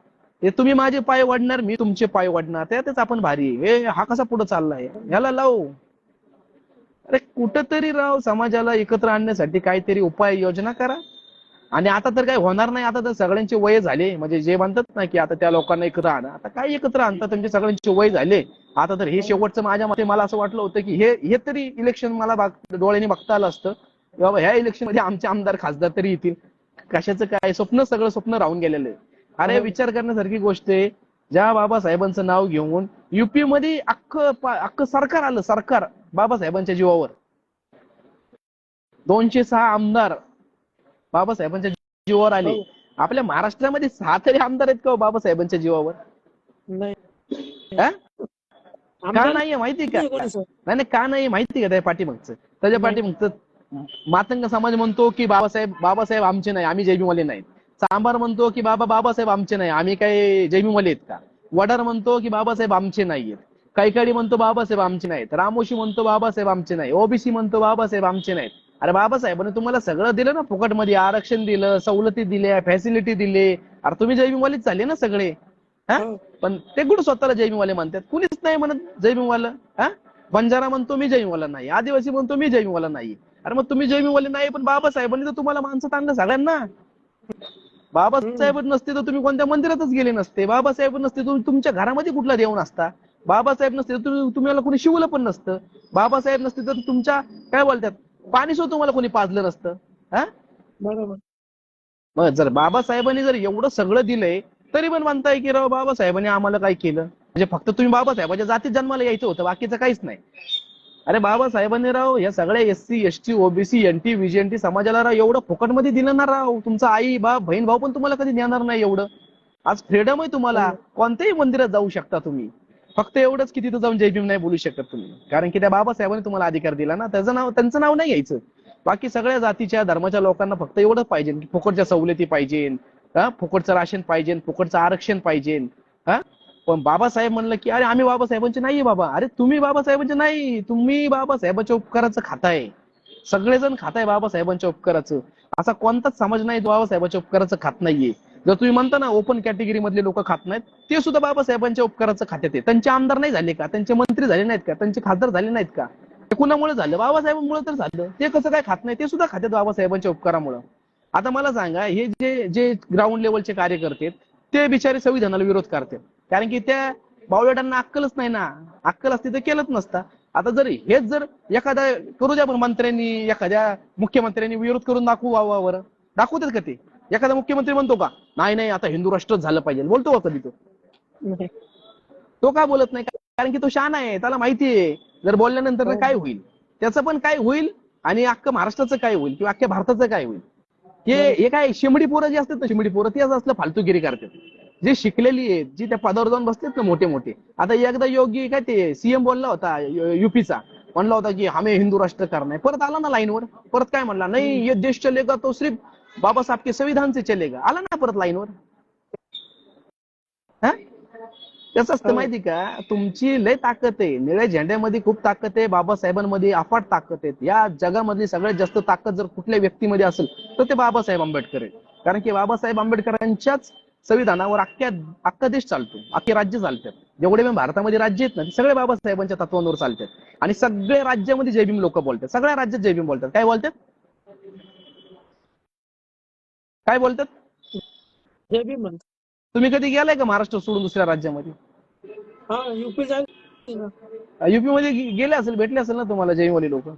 [SPEAKER 1] ते तुम्ही माझे पाय वाढणार, मी तुमचे पाय वाढणार, त्यातच आपण भारी आहे. हे हा कसा पुढे चाललाय, ह्याला लावू. अरे कुठंतरी राव समाजाला एकत्र आणण्यासाठी काहीतरी उपाय योजना करा. आणि आता तर काही होणार नाही, आता तर सगळ्यांचे वय झाले, म्हणजे जे म्हणतात ना की आता त्या लोकांना एकत्र आणा, आता काय एकत्र आणतात, त्यांचे सगळ्यांचे वय झाले. आता तर हे शेवटचं माझ्या मते मला असं वाटलं होतं की हे तरी इलेक्शन मला डोळ्यांनी बघता आलं असतं, बाबा ह्या इलेक्शन मध्ये आमचे आमदार खासदार तरी येतील. कशाचं काय स्वप्न, सगळं स्वप्न राहून गेलेलं आहे. अरे विचार करण्यासारखी गोष्ट आहे. ज्या बाबासाहेबांचं नाव घेऊन युपी मध्ये अख्खं सरकार आलं, सरकार बाबासाहेबांच्या जीवावर. 206 आमदार बाबासाहेबांच्या जीवावर आले.
[SPEAKER 3] हो.
[SPEAKER 1] आपल्या महाराष्ट्रामध्ये 6 तरी आमदार आहेत का हो बाबासाहेबांच्या जीवावर?
[SPEAKER 3] नाही.
[SPEAKER 1] हा? का
[SPEAKER 3] आमदार
[SPEAKER 1] नाहीये माहिती का?
[SPEAKER 3] नाही कोणी सर.
[SPEAKER 1] नाही नाही, का नाही माहिती का त्या पाठीमागचं? त्याच्या पाठीमागचं मातंग समाज म्हणतो की बाबासाहेब आमचे नाही, आम्ही जयभीमवाले नाहीत. सांबार म्हणतो की बाबासाहेब आमचे नाही, आम्ही काय जयभीमवाले आहेत का? वडार म्हणतो की बाबासाहेब आमचे नाहीयेत. कैकाडी म्हणतो बाबासाहेब आमचे नाहीत. रामोशी म्हणतो बाबासाहेब आमचे नाही. ओबीसी म्हणतो बाबासाहेब आमचे नाहीत. अरे बाबासाहेबांनी तुम्हाला सगळं दिलं ना, फुकटमध्ये आरक्षण दिलं, सवलती दिल्या, फॅसिलिटी दिले. अरे तुम्ही जयभीमवालेच झाले ना सगळे. हा?
[SPEAKER 3] हो.
[SPEAKER 1] पण ते कुठं स्वतःला जयभीमवाले म्हणतात? कुणीच नाही म्हणत जयभीमवाला. हा? बंजारा म्हणतो मी जयभीमवाला नाही, आदिवासी म्हणतो मी जयभीमवाला नाही. अरे मग तुम्ही जयभीमवाले नाही, पण बाबासाहेबांनी तर तुम्हाला माणसं आणलं सगळ्यांना. बाबासाहेब नसते तर तुम्ही कोणत्या मंदिरातच गेले नसते. बाबासाहेब नसते तर तुमच्या घरामध्ये कुठला देव नसता. बाबासाहेब नसते तर तुम्हाला कोणी शिवलं पण नसतं. बाबासाहेब नसते तर तुमच्या काय बोलतात पाणी सुद्धा तुम्हाला कोणी पाजलं नसतं. हा?
[SPEAKER 3] बरोबर.
[SPEAKER 1] मग जर बाबासाहेबांनी जर एवढं सगळं दिलंय, तरी पण म्हणताय की राव बाबासाहेबांनी आम्हाला काय केलं? म्हणजे फक्त तुम्ही बाबासाहेबांच्या जातीत जन्माला यायचं होतं, बाकीचं काहीच नाही. अरे बाबासाहेबांनी राव या सगळ्या SC ST OBC NT VGNT समाजाला राव एवढं फुकटमध्ये दिलं ना राव. तुमचा आई बाप बहीण भाऊ पण तुम्हाला कधी देणार नाही एवढं. आज फ्रीडम आहे तुम्हाला, कोणत्याही मंदिरात जाऊ शकता तुम्ही. फक्त एवढंच की तिथं जाऊन जय भीम नाही बोलू शकत तुम्ही, कारण की त्या बाबासाहेबांनी तुम्हाला अधिकार दिला ना. त्यांचं नाव नाही घ्यायचं. बाकी सगळ्या जातीच्या धर्माच्या लोकांना फक्त एवढंच पाहिजे की फुकटच्या सवलती पाहिजे, फुकटचं राशन पाहिजे, फुकटचं आरक्षण पाहिजे. हा? पण बाबासाहेब म्हणलं की अरे आम्ही बाबासाहेबांचे नाहीये बाबा. अरे तुम्ही बाबासाहेबांचे नाही, तुम्ही बाबासाहेबांच्या उपकाराचं खाताय. सगळेजण खाताय बाबासाहेबांच्या उपकाराचं. असा कोणताच समाज नाही जो बाबासाहेबांच्या उपकाराचं खात नाहीये. जर तुम्ही म्हणता ना ओपन कॅटेगरी मधले लोक खात नाहीत, ते सुद्धा बाबासाहेबांच्या उपकाराचं खात्यात. त्यांचे आमदार नाही झाले का? त्यांचे मंत्री झाले नाहीत का? त्यांचे खासदार झाले नाहीत का? ते कुणामुळे झालं? बाबासाहेबांमुळे तर झालं. ते कसं काय खात नाही? ते सुद्धा खात्यात बाबासाहेबांच्या उपकारामुळे. आता मला सांगा, हे जे ग्राउंड लेवलचे कार्यकर्ते ते बिचारे संविधानाला विरोध करतात, कारण की त्या बावळटांना अक्कलच नाही ना. अक्कल असती तर केलंच नसता. आता हेच जर एखाद्या करू द्या, पण मंत्र्यांनी एखाद्या मुख्यमंत्र्यांनी विरोध करून दाखवू, दाखवतात का ते? एखादा मुख्यमंत्री म्हणतो का नाही नाही आता हिंदू राष्ट्रच झालं पाहिजे? बोलतो का कधी तो?
[SPEAKER 3] नाही.
[SPEAKER 1] तो का बोलत नाही? कारण की तो शहाणा आहे, त्याला माहितीये जर बोलल्यानंतर काय होईल, त्याचं पण काय होईल आणि अख्खं महाराष्ट्राचं काय होईल किंवा अख्ख्या भारताचं काय होईल. हे काय शिमडी पोरं जे असतात ना, शिमडी पोरं ते असलं फालतूगिरी करतात. जे शिकलेली आहेत, जी त्या पदावर जाऊन बसलेत ना मोठे मोठे. आता एकदा योगी काय ते CM बोलला होता युपीचा, म्हणला होता की हमें हिंदू राष्ट्र करना है. परत आला ना लाईनवर, परत काय म्हणला, नाही ये देश चलेगा तो सिर्फ बाबा साहब के संविधान से चलेगा. आला ना परत लाईनवर. हा? कसं असतं माहिती का, तुमची लय ताकद आहे, निळ्या झेंड्यामध्ये खूप ताकद आहे, बाबासाहेबांमध्ये अफाट ताकद आहे. या जगामधली सगळ्यात जास्त ताकद जर कुठल्या व्यक्तीमध्ये असेल तर ते बाबासाहेब आंबेडकर आहे. कारण की बाबासाहेब आंबेडकरांच्याच संविधानावर अख्खा देश चालतो, अख्खे राज्य चालतात. जेवढे पण भारतामध्ये राज्य आहेत ना, ते सगळे बाबासाहेबांच्या तत्वांवर चालतात. आणि सगळे राज्यामध्ये जयभीम लोक बोलतात, सगळ्या राज्यात जयभीम बोलतात. काय बोलतात? काय बोलतात?
[SPEAKER 3] जय भीम म्हणतो.
[SPEAKER 1] तुम्ही कधी गेलाय का महाराष्ट्र सोडून दुसऱ्या राज्यामध्ये?
[SPEAKER 3] हा युपी जाईल ना.
[SPEAKER 1] युपी मध्ये गेले असेल, भेटले असेल ना तुम्हाला जयवाले लोक?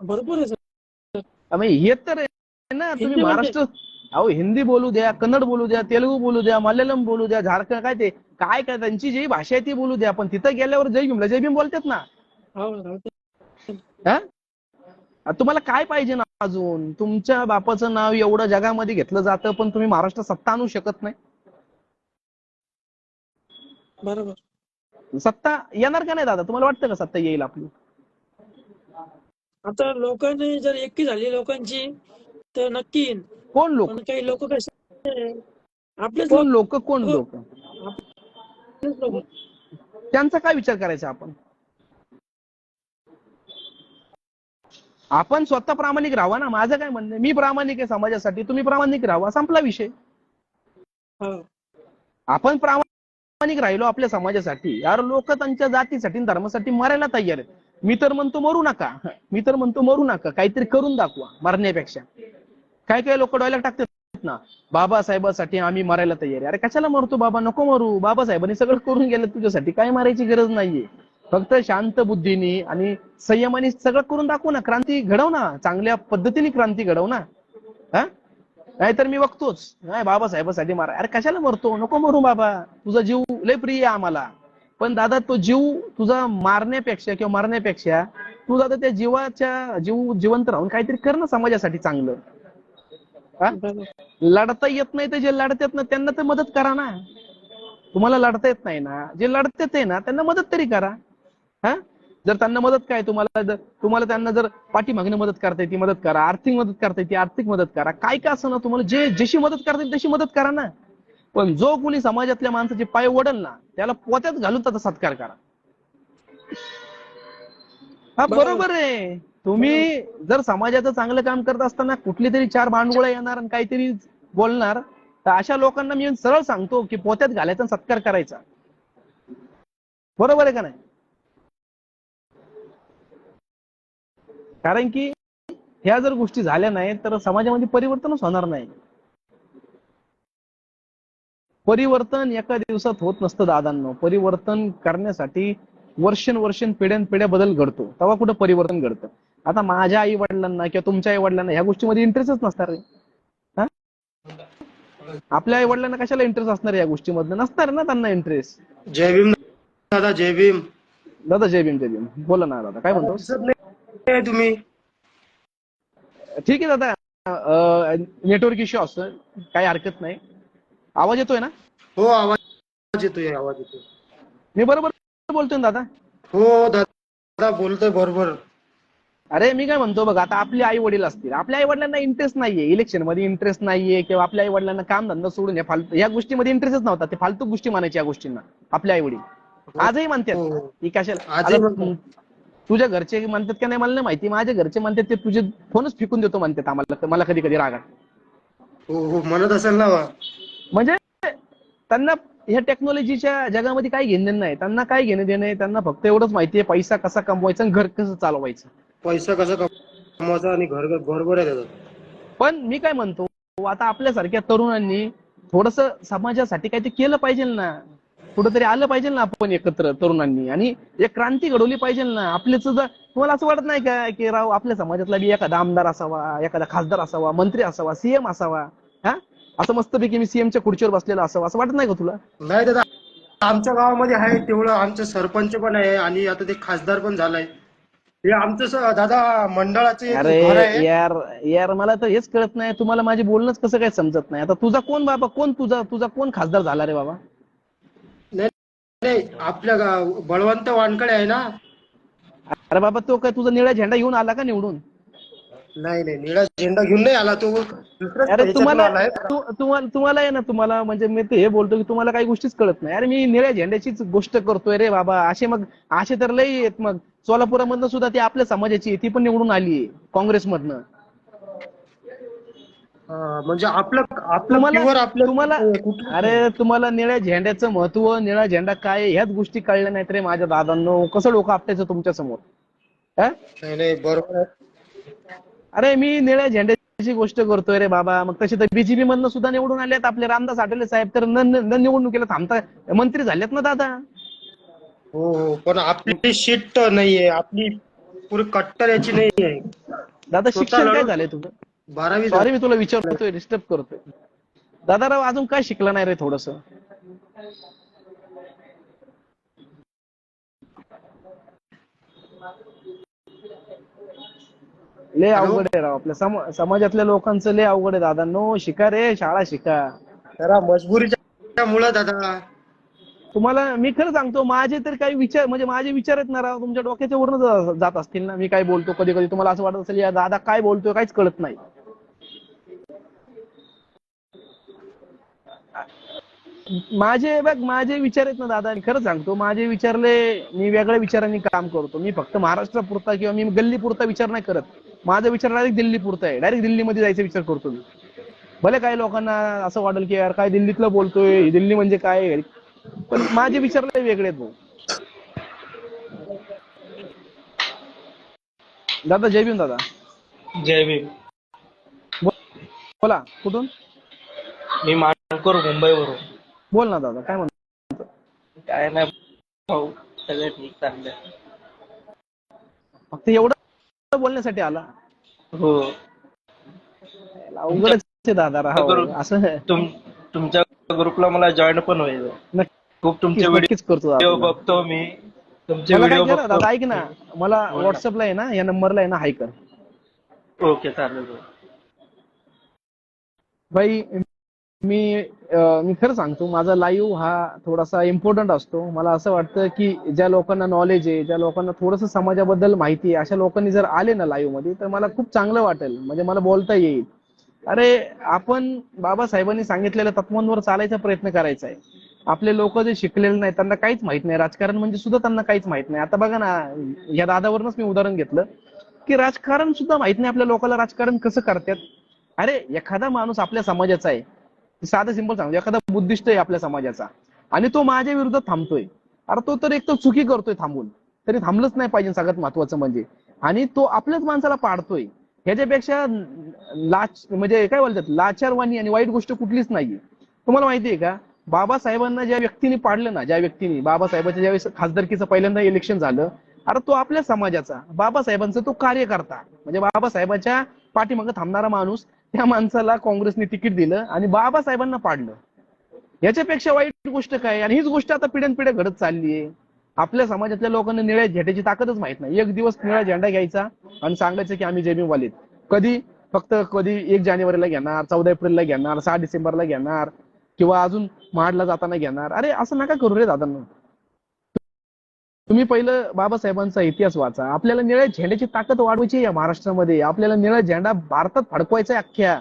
[SPEAKER 3] भरपूर आहे सर.
[SPEAKER 1] हे तर आहे ना. तुम्ही
[SPEAKER 3] हिंदी
[SPEAKER 1] महाराष्ट्र, अहो हिंदी बोलू द्या, कन्नड बोलू द्या, तेलुगू बोलू द्या, मल्याळम बोलू द्या, झारखंड काय त्यांची जी भाषा आहे ती बोलू द्या, पण तिथं गेल्यावर जय भीम बोलतात ना. हा? तुम्हाला काय पाहिजे ना अजून? तुमच्या बापाचं नाव एवढं जगामध्ये घेतलं जातं, पण तुम्ही महाराष्ट्रात सत्ता आणू शकत नाही.
[SPEAKER 3] बरोबर.
[SPEAKER 1] सत्ता येणार का नाही दादा? तुम्हाला वाटतं का सत्ता येईल आपली?
[SPEAKER 3] आता लोकांनी जर एकी झाली लोकांची तर नक्की येईन.
[SPEAKER 1] कोण लोक?
[SPEAKER 3] पण काही लोक कसे आपलेच
[SPEAKER 1] कोण
[SPEAKER 3] लोक
[SPEAKER 1] लोक? कोण लोक?
[SPEAKER 3] आपलेच लोक.
[SPEAKER 1] त्यांचा काय विचार करायचा आपण? आपण स्वतः प्रामाणिक राहावा ना. माझं काय म्हणणं, मी प्रामाणिक आहे समाजासाठी, तुम्ही प्रामाणिक राहावा, संपला विषय.
[SPEAKER 3] हा.
[SPEAKER 1] आपण प्रामाणिक राहिलो आपल्या समाजासाठी, यार लोक त्यांच्या जातीसाठी धर्मासाठी मरायला तयार आहेत. मी तर म्हणतो मरू नका, मी तर म्हणतो मरू नका, काहीतरी करून दाखवा मरण्यापेक्षा. काय काय लोक डॉयलॉग टाकतात ना, बाबासाहेबांसाठी आम्ही मरायला तयार आहे. अरे कशाला मरतो बाबा? नको मरू. बाबासाहेबांनी सगळं करून गेलं तुझ्यासाठी, काय मारायची गरज नाहीये. फक्त शांत बुद्धीने आणि संयमाने सगळं करून दाखवू ना, क्रांती घडव ना, चांगल्या पद्धतीने क्रांती घडव ना. हा, नाहीतर मी बघतोच नाही बाबासाहेबांसाठी मारा. अरे कशाला मरतो? नको मरू बाबा, तुझा जीव लय प्रिय आहे आम्हाला. पण दादा तो जीव तुझा मारण्यापेक्षा किंवा मरण्यापेक्षा तू दादा त्या जीवाच्या जिवंत राहून काहीतरी कर ना समाजासाठी चांगलं. हा, लढता येत नाही तर जे लढतात ना त्यांना तर मदत करा ना. तुम्हाला लढता येत नाही ना, जे लढतात आहे ना त्यांना मदत तरी करा. हा, जर त्यांना मदत काय, तुम्हाला त्यांना जर पाठीमागणं मदत करता येते मदत करा, आर्थिक मदत करता येते आर्थिक मदत करा, काय का असं ना, तुम्हाला जशी मदत करता येईल तशी मदत करा ना. पण जो कोणी समाजातल्या माणसाचे पाय ओढल ना त्याला पोत्यात घालून त्याचा सत्कार करा. हा बरोबर आहे. तुम्ही जर समाजाचं चांगलं काम करत असताना कुठली तरी चार भांडगोळा येणार आणि काहीतरी बोलणार, तर अशा लोकांना मी सरळ सांगतो की पोत्यात घालायचा आणि सत्कार करायचा. बरोबर आहे का नाही? कारण की ह्या जर गोष्टी झाल्या नाही तर समाजामध्ये परिवर्तनच होणार नाही. परिवर्तन एका दिवसात होत नसतं दादांनो. परिवर्तन करण्यासाठी वर्षानुवर्ष पिढ्यानपिढ्या बदल घडतो, तेव्हा कुठं परिवर्तन घडतं. आता माझ्या आई वडिलांना किंवा तुमच्या आई वडिलांना ह्या गोष्टीमध्ये इंटरेस्टच नसणार आहे. हा, आपल्या आई वडिलांना कशाला इंटरेस्ट असणार या गोष्टीमधनं? नसणार ना त्यांना इंटरेस्ट.
[SPEAKER 4] जय भीम दादा, जय भीम
[SPEAKER 1] दादा जय भीम जय भीम. बोला ना दादा, काय
[SPEAKER 4] दादा.
[SPEAKER 1] म्हणतो?
[SPEAKER 4] दिसत नाही तुम्ही.
[SPEAKER 1] ठीक आहे दादा, नेटवर्क इश्यू असतो, काही हरकत नाही. आवाज येतोय ना?
[SPEAKER 4] हो, आवाज येतोय, आवाज येतोय.
[SPEAKER 1] मी बरोबर बोलतोय ना दादा?
[SPEAKER 4] हो दादा, बोलतोय बरोबर.
[SPEAKER 1] अरे मी काय म्हणतो बघ, आता आपले आई वडील असतील, आपल्या आई वडिलांना इंटरेस्ट नाहीये, इलेक्शन मध्ये इंटरेस्ट नाहीये, किंवा आपल्या आई वडिलांना काम धंदा सोडून या गोष्टीमध्ये इंटरेस्टच नव्हता, ते फालतू गोष्टी मानायच्या या गोष्टींना आपल्या आई वडील. आजही म्हणतात
[SPEAKER 4] हो,
[SPEAKER 1] की कशाला.
[SPEAKER 4] आजही
[SPEAKER 1] आता
[SPEAKER 4] म्हणतात.
[SPEAKER 1] तुझ्या घरचे म्हणतात का नाही मला नाही माहिती, माझ्या घरचे म्हणतात ते तुझे फोनच फेकून देतो म्हणतात आम्हाला, मला कधी कधी रागात.
[SPEAKER 4] हो हो, म्हणत असेल ना.
[SPEAKER 1] म्हणजे त्यांना ह्या टेक्नॉलॉजीच्या जगामध्ये काही घेणं नाही, त्यांना काय घेणं देणं आहे, त्यांना फक्त एवढंच माहितीये पैसा कसा कमवायचा आणि घर कसं चालवायचं.
[SPEAKER 4] पैसा कसा कमवायचा आणि घर बरोबर आहे त्याचं.
[SPEAKER 1] पण मी काय म्हणतो, आता आपल्यासारख्या तरुणांनी थोडस समाजासाठी काहीतरी केलं पाहिजे ना, कुठंतरी आलं पाहिजे ना आपण एकत्र तरुणांनी, आणि एक क्रांती घडवली पाहिजे ना. आपले सुद्धा तुम्हाला असं वाटत नाही का की राव आपल्या समाजातला बी एखादा आमदार असावा, एखादा खासदार असावा, मंत्री असावा, सीएम असावा? हा, असं मस्तपैकी मी सीएमच्या खुर्चीवर बसलेला असावा, असं वाटत नाही का तुला?
[SPEAKER 4] नाही दादा, आमच्या गावामध्ये आहे तेवढं, आमचं सरपंच पण आहे आणि आता ते खासदार पण झालाय. हे आमचं दादा मंडळाचं एक
[SPEAKER 1] अरे
[SPEAKER 4] घर आहे.
[SPEAKER 1] यार यार, मला तर हेच कळत नाही, तुम्हाला माझे बोलणंच कसं काय समजत नाही. आता तुझा कोण बाबा, कोण तुझा कोण खासदार झाला रे बाबा?
[SPEAKER 4] नाही नाही, आपल्या बळवंत वानकडे आहे ना.
[SPEAKER 1] अरे बाबा, तो काय तुझा निळा झेंडा घेऊन आला का निवडून?
[SPEAKER 4] नाही नाही, निळा झेंडा घेऊन नाही आला तो, दुसऱ्याच
[SPEAKER 1] अरे
[SPEAKER 4] ह्याच्यातून आलाय.
[SPEAKER 1] तुम्हाला आहे ना, तुम्हाला म्हणजे मी ते हे बोलतो की तुम्हाला काही गोष्टीच कळत नाही. अरे मी निळ्या झेंड्याचीच गोष्ट करतोय रे बाबा. असे तर लई आहेत. मग सोलापुरामधनं सुद्धा ती आपल्या समाजाची आहे, ती पण निवडून आली काँग्रेसमधनं.
[SPEAKER 4] म्हणजे आपलं
[SPEAKER 1] तुम्हाला
[SPEAKER 4] प्युअर आपलं
[SPEAKER 1] तुम्हाला
[SPEAKER 4] कुठलं.
[SPEAKER 1] अरे तुम्हाला निळ्या झेंड्याचं महत्व, निळा झेंडा काय, ह्याच गोष्टी कळल्या नाहीत रे माझ्या दादांनो. कसं डोकं आपटायचं तुमच्या समोर?
[SPEAKER 4] नाही नाही, बरोबर आहे.
[SPEAKER 1] अरे मी निळ्या झेंड्याची गोष्ट करतोय रे बाबा. मग तसे तर बीजेपी मधनं सुद्धा निवडून आलेत आपले रामदास आठवले साहेब, तर न निवडणुकीला थांबता मंत्री झालेत ना दादा.
[SPEAKER 4] हो हो, पण आपली शीट नाहीये, आपली पुरी कट्टर याची नाहीये.
[SPEAKER 1] दादा
[SPEAKER 4] स्वतः
[SPEAKER 1] शिक्षण काय
[SPEAKER 4] लढून
[SPEAKER 1] झालंय तुझं?
[SPEAKER 4] 12वी
[SPEAKER 1] सॉरी मी तुला विचारतोय, डिस्टर्ब करतोय. दादाराव अजून काय शिकला नाही रे थोडस? लय अवघड आहे राव, आपल्या समाजातल्या लोकांचं लय अवघड आहे दादा. नो शिका रे, शाळा शिका.
[SPEAKER 4] जरा मजबुरीच्या मुळे दादा.
[SPEAKER 1] तुम्हाला मी खरं सांगतो, माझे तर काही विचार म्हणजे माझे विचार आहेत ना राव, तुमच्या डोक्याच्या वरनं जात असतील ना. मी काय बोलतो कधी कधी तुम्हाला असं वाटत असेल या दादा काय बोलतोय काहीच कळत नाही. माझे विचार आहेत ना दादा, खरं सांगतो माझे विचारले, मी वेगळ्या विचारांनी काम करतो. मी फक्त महाराष्ट्रापुरता किंवा मी गल्लीपुरता विचार नाही करत. माझा विचार डायरेक्ट दिल्लीपुरता आहे. डायरेक्ट दिल्लीमध्ये जायचा विचार करतो मी. भले काही लोकांना असं वाटेल की यार काय दिल्लीतलं बोलतोय, दिल्ली म्हणजे काय, पण माझे विचार लय वेगळे आहेत भाऊ. दादा जय भीम. दादा
[SPEAKER 5] जय भीम.
[SPEAKER 1] बोला, कुठून?
[SPEAKER 5] मी मानकोर मुंबईवरून.
[SPEAKER 1] बोल ना दादा, काय म्हणतो?
[SPEAKER 5] काय नाही भाऊ, सगळं ठीक चाललंय.
[SPEAKER 1] फक्त एवढं बोलण्यासाठी आला?
[SPEAKER 5] हो.
[SPEAKER 1] अवघडच आहे दादा राव असं.
[SPEAKER 5] तुमच्या ग्रुपला मला जॉईन पण व्हायचं. खूप तुमचे
[SPEAKER 1] नक्कीच करतो दादा.
[SPEAKER 5] व्हिडिओ बघतो मी, तुमचे
[SPEAKER 1] मला काय
[SPEAKER 5] व्हिडिओ
[SPEAKER 1] कर
[SPEAKER 5] बघतो.
[SPEAKER 1] दादा, ऐक ना, मला व्हॉट्सअपला आहे ना, या नंबरला आहे ना हाय कर.
[SPEAKER 5] ओके चालेल.
[SPEAKER 1] भाई मी खरं सांगतो, माझा लाईव्ह हा थोडासा इम्पॉर्टंट असतो. मला असं वाटतं की ज्या लोकांना नॉलेज आहे, ज्या लोकांना थोडंसं समाजाबद्दल माहिती आहे, अशा लोकांनी जर आले ना लाईव्ह मध्ये तर मला खूप चांगलं वाटेल. म्हणजे मला बोलता येईल. अरे आपण बाबासाहेबांनी सांगितलेल्या तत्वांवर चालायचा प्रयत्न करायचा आहे. आपले लोक जे शिकलेले नाही, त्यांना काहीच माहित नाही, राजकारण म्हणजे सुद्धा त्यांना काहीच माहित नाही. आता बघा ना, या दादावरूनच मी उदाहरण घेतलं की राजकारण सुद्धा माहित नाही आपल्या लोकांना, राजकारण कसं करतात. अरे एखादा माणूस आपल्या समाजाचा आहे, साधं सिंपल सांगतो, एखादा बुद्धिस्ट आहे आपल्या समाजाचा आणि तो माझ्या विरुद्ध थांबतोय, अरे तो तर एक तर चुकी करतोय थांबून, तरी थांबलंच नाही पाहिजे सगळ्यात महत्वाचं म्हणजे, आणि तो आपल्याच माणसाला पाडतोय. ह्याच्यापेक्षा म्हणजे काय बोलतात, लाचारवाणी आणि वाईट गोष्ट कुठलीच नाहीये. तुम्हाला माहिती आहे का, बाबासाहेबांना ज्या व्यक्तीने पाडलं ना, ज्या व्यक्तीने बाबासाहेबांच्या ज्यावेळेस खासदारकीचं पहिल्यांदा इलेक्शन झालं, अरे तो आपल्या समाजाचा, बाबासाहेबांचा तो कार्यकर्ता, म्हणजे बाबासाहेबांच्या पाठीमागे थांबणारा माणूस, त्या माणसाला काँग्रेसने तिकीट दिलं आणि बाबासाहेबांना पाडलं. याच्यापेक्षा वाईट गोष्ट काय? आणि हीच गोष्ट आता पिढ्यानपिढ्या घडत चालली आहे. आपल्या समाजातल्या लोकांना निळ्या झेंड्याची ताकदच माहित नाही. एक दिवस निळा झेंडा घ्यायचा आणि सांगायचं की आम्ही जयभीमवालेत. कधी? फक्त कधी 1 जानेवारीला घेणार, 14 एप्रिलला घेणार, 6 डिसेंबरला घेणार, किंवा अजून महाडला जाताना घेणार. अरे असं नका करू रे दादांना. तुम्ही पहिलं बाबासाहेबांचा इतिहास वाचा. आपल्याला निळ्या झेंड्याची ताकद वाढवायची या महाराष्ट्रामध्ये. आपल्याला निळा झेंडा भारतात फडकवायचा आहे अख्ख्या.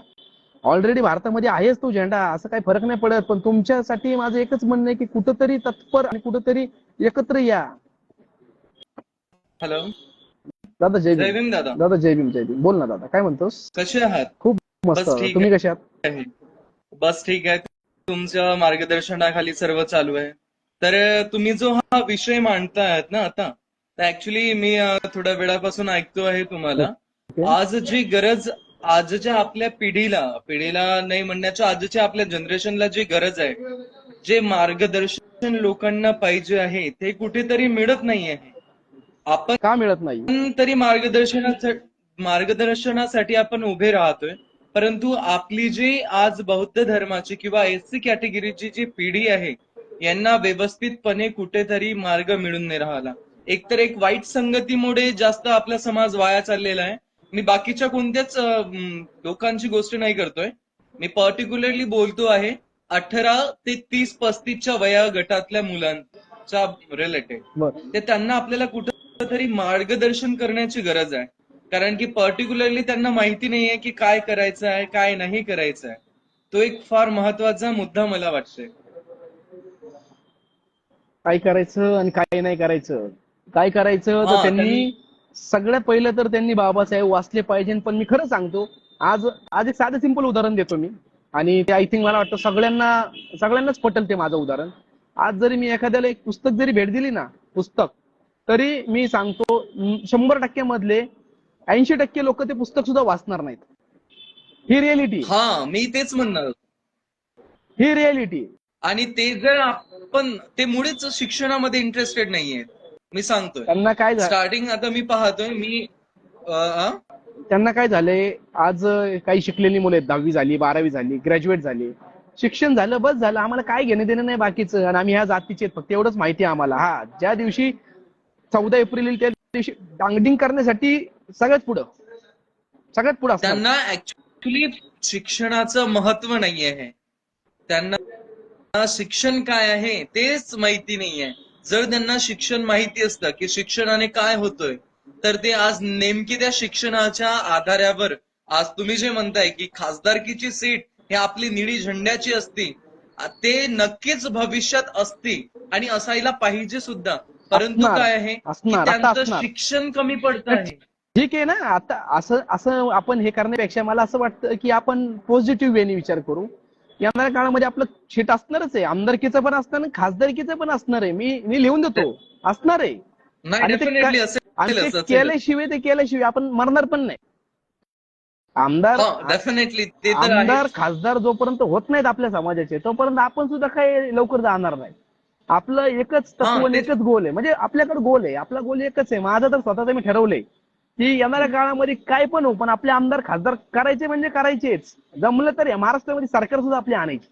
[SPEAKER 1] ऑलरेडी भारतामध्ये आहेच तो झेंडा, असं काही फरक नाही पडत. पण तुमच्यासाठी माझं एकच म्हणणं आहे की कुठंतरी तत्पर आणि कुठंतरी एकत्र या.
[SPEAKER 5] हॅलो
[SPEAKER 1] दादा जय
[SPEAKER 5] जय
[SPEAKER 1] भीम.
[SPEAKER 5] भीम दादा.
[SPEAKER 1] दादा जय भीम, जय भीम. बोल ना दादा, काय म्हणतोस?
[SPEAKER 5] कसे आहात?
[SPEAKER 1] खूप मस्त.
[SPEAKER 5] बस ठीक
[SPEAKER 1] तुम्ही कसे आहात?
[SPEAKER 5] आहे. बस ठीक आहे. तुमच्या मार्गदर्शनाखाली सर्व चालू आहे. तर तुम्ही जो हा विषय मांडतायत ना आता, तर ऍक्च्युली मी थोड्या वेळापासून ऐकतो आहे तुम्हाला. आज जी गरज आजच्या आपल्या पिढीला नाही म्हणण्याच्या आजच्या आपल्या जनरेशनला जी गरज आहे, जे मार्गदर्शन लोकांना पाहिजे आहे, ते कुठेतरी मिळत नाही आहे. आपण
[SPEAKER 1] का मिळत नाही?
[SPEAKER 5] तरी मार्गदर्शनासाठी आपण उभे राहतोय, परंतु आपली जी आज बौद्ध धर्माची किंवा एससी कॅटेगरीची जी पिढी आहे, यांना व्यवस्थितपणे कुठेतरी मार्ग मिळून नाही राहिला. एकतर एक वाईट संगतीमुळे जास्त आपला समाज वाया चाललेला आहे. मी बाकीच्या कोणत्याच लोकांची गोष्ट नाही करतोय, मी पर्टिक्युलरली बोलतो आहे 18 ते 30-35च्या वया गटातल्या मुलांच्या रिलेटेड.
[SPEAKER 1] बरं.
[SPEAKER 5] ते त्यांना आपल्याला कुठेतरी मार्गदर्शन करण्याची गरज आहे. कारण की पर्टिक्युलरली त्यांना माहिती नाहीये की काय करायचं आहे, काय नाही करायचं आहे. तो एक फार महत्वाचा मुद्दा मला वाटतोय.
[SPEAKER 1] काय करायचं आणि काय नाही करायचं. काय करायचं तर त्यांनी सगळ्यात पहिलं तर त्यांनी बाबासाहेब वाचले पाहिजे. पण मी खरं सांगतो, आज एक साधं सिंपल उदाहरण देतो मी, आणि ते आय थिंक मला वाटतं सगळ्यांनाच पटेल ते माझं उदाहरण. आज जरी मी एखाद्याला एक पुस्तक जरी भेट दिली ना, पुस्तक, तरी मी सांगतो 100% मधले 80% लोक ते पुस्तक सुद्धा वाचणार नाहीत. ही रियालिटी.
[SPEAKER 5] मी तेच म्हणणार.
[SPEAKER 1] ही रियालिटी.
[SPEAKER 5] आणि ते जर आपण ते मुळेच शिक्षणामध्ये इंटरेस्टेड नाहीये. मी सांगतोय
[SPEAKER 1] त्यांना काय
[SPEAKER 5] स्टार्टिंग आता मी पाहतोय
[SPEAKER 1] त्यांना काय झालंय, आज काही शिकलेली मुलं आहेत, 10वी झाली, 12वी झाली, ग्रॅज्युएट झाली, शिक्षण झालं, बस झालं, आम्हाला काय घेणं देणं नाही बाकीचं, आणि आम्ही ह्या जातीचे फक्त एवढंच माहिती आहे आम्हाला. ज्या दिवशी 14 एप्रिल त्या दिवशी डांगडिंग करण्यासाठी सगळ्यात पुढं असणार.
[SPEAKER 5] त्यांना ऍक्च्युली शिक्षणाचं महत्व नाही आहे. त्यांना शिक्षण काय आहे तेच माहिती नाहीये. जर त्यांना शिक्षण माहिती असतं की शिक्षणाने काय होतंय, तर ते आज नेमकी त्या शिक्षणाच्या आधारावर आज तुम्ही जे म्हणताय की खासदारकीची सीट ही आपली निळी झेंड्याची असती, ते नक्कीच भविष्यात असती आणि असायला पाहिजे सुद्धा. परंतु
[SPEAKER 1] असणार
[SPEAKER 5] काय आहे की
[SPEAKER 1] असणार आता
[SPEAKER 5] त्यांचं
[SPEAKER 1] असणार.
[SPEAKER 5] शिक्षण कमी पडतं आहे.
[SPEAKER 1] ठीक आहे ना. आता असं असं आपण हे करण्यापेक्षा मला असं वाटतं की आपण पॉझिटिव्ह वेने विचार करू. येणाऱ्या काळामध्ये आपलं सीट असणारच आहे, आमदारकीचं पण असणार आणि खासदारकीचं पण असणार आहे. मी लिहून देतो, असणार आहे.
[SPEAKER 5] नाही,
[SPEAKER 1] आणि ते
[SPEAKER 5] डेफिनेटली
[SPEAKER 1] आणि ते
[SPEAKER 5] असेलच.
[SPEAKER 1] केल्याशिवाय आपण मरणार पण नाही. आमदार
[SPEAKER 5] डेफिनेटली ते तर
[SPEAKER 1] आमदार
[SPEAKER 5] आहे.
[SPEAKER 1] खासदार जोपर्यंत होत नाहीत आपल्या समाजाचे, तोपर्यंत आपण सुद्धा काही लवकर जाणार नाही. आपलं एकच तत्व आणि
[SPEAKER 5] तेच.
[SPEAKER 1] एकच गोल आहे. म्हणजे आपल्याकडे गोल आहे, आपला गोल एकच आहे. माझं तर स्वतःच मी ठरवलंय की येणाऱ्या काळामध्ये काय पण हो, पण आपले आमदार खासदार करायचे म्हणजे करायचेच. जमलं तर या महाराष्ट्रामध्ये सरकार सुद्धा आपली आणायची.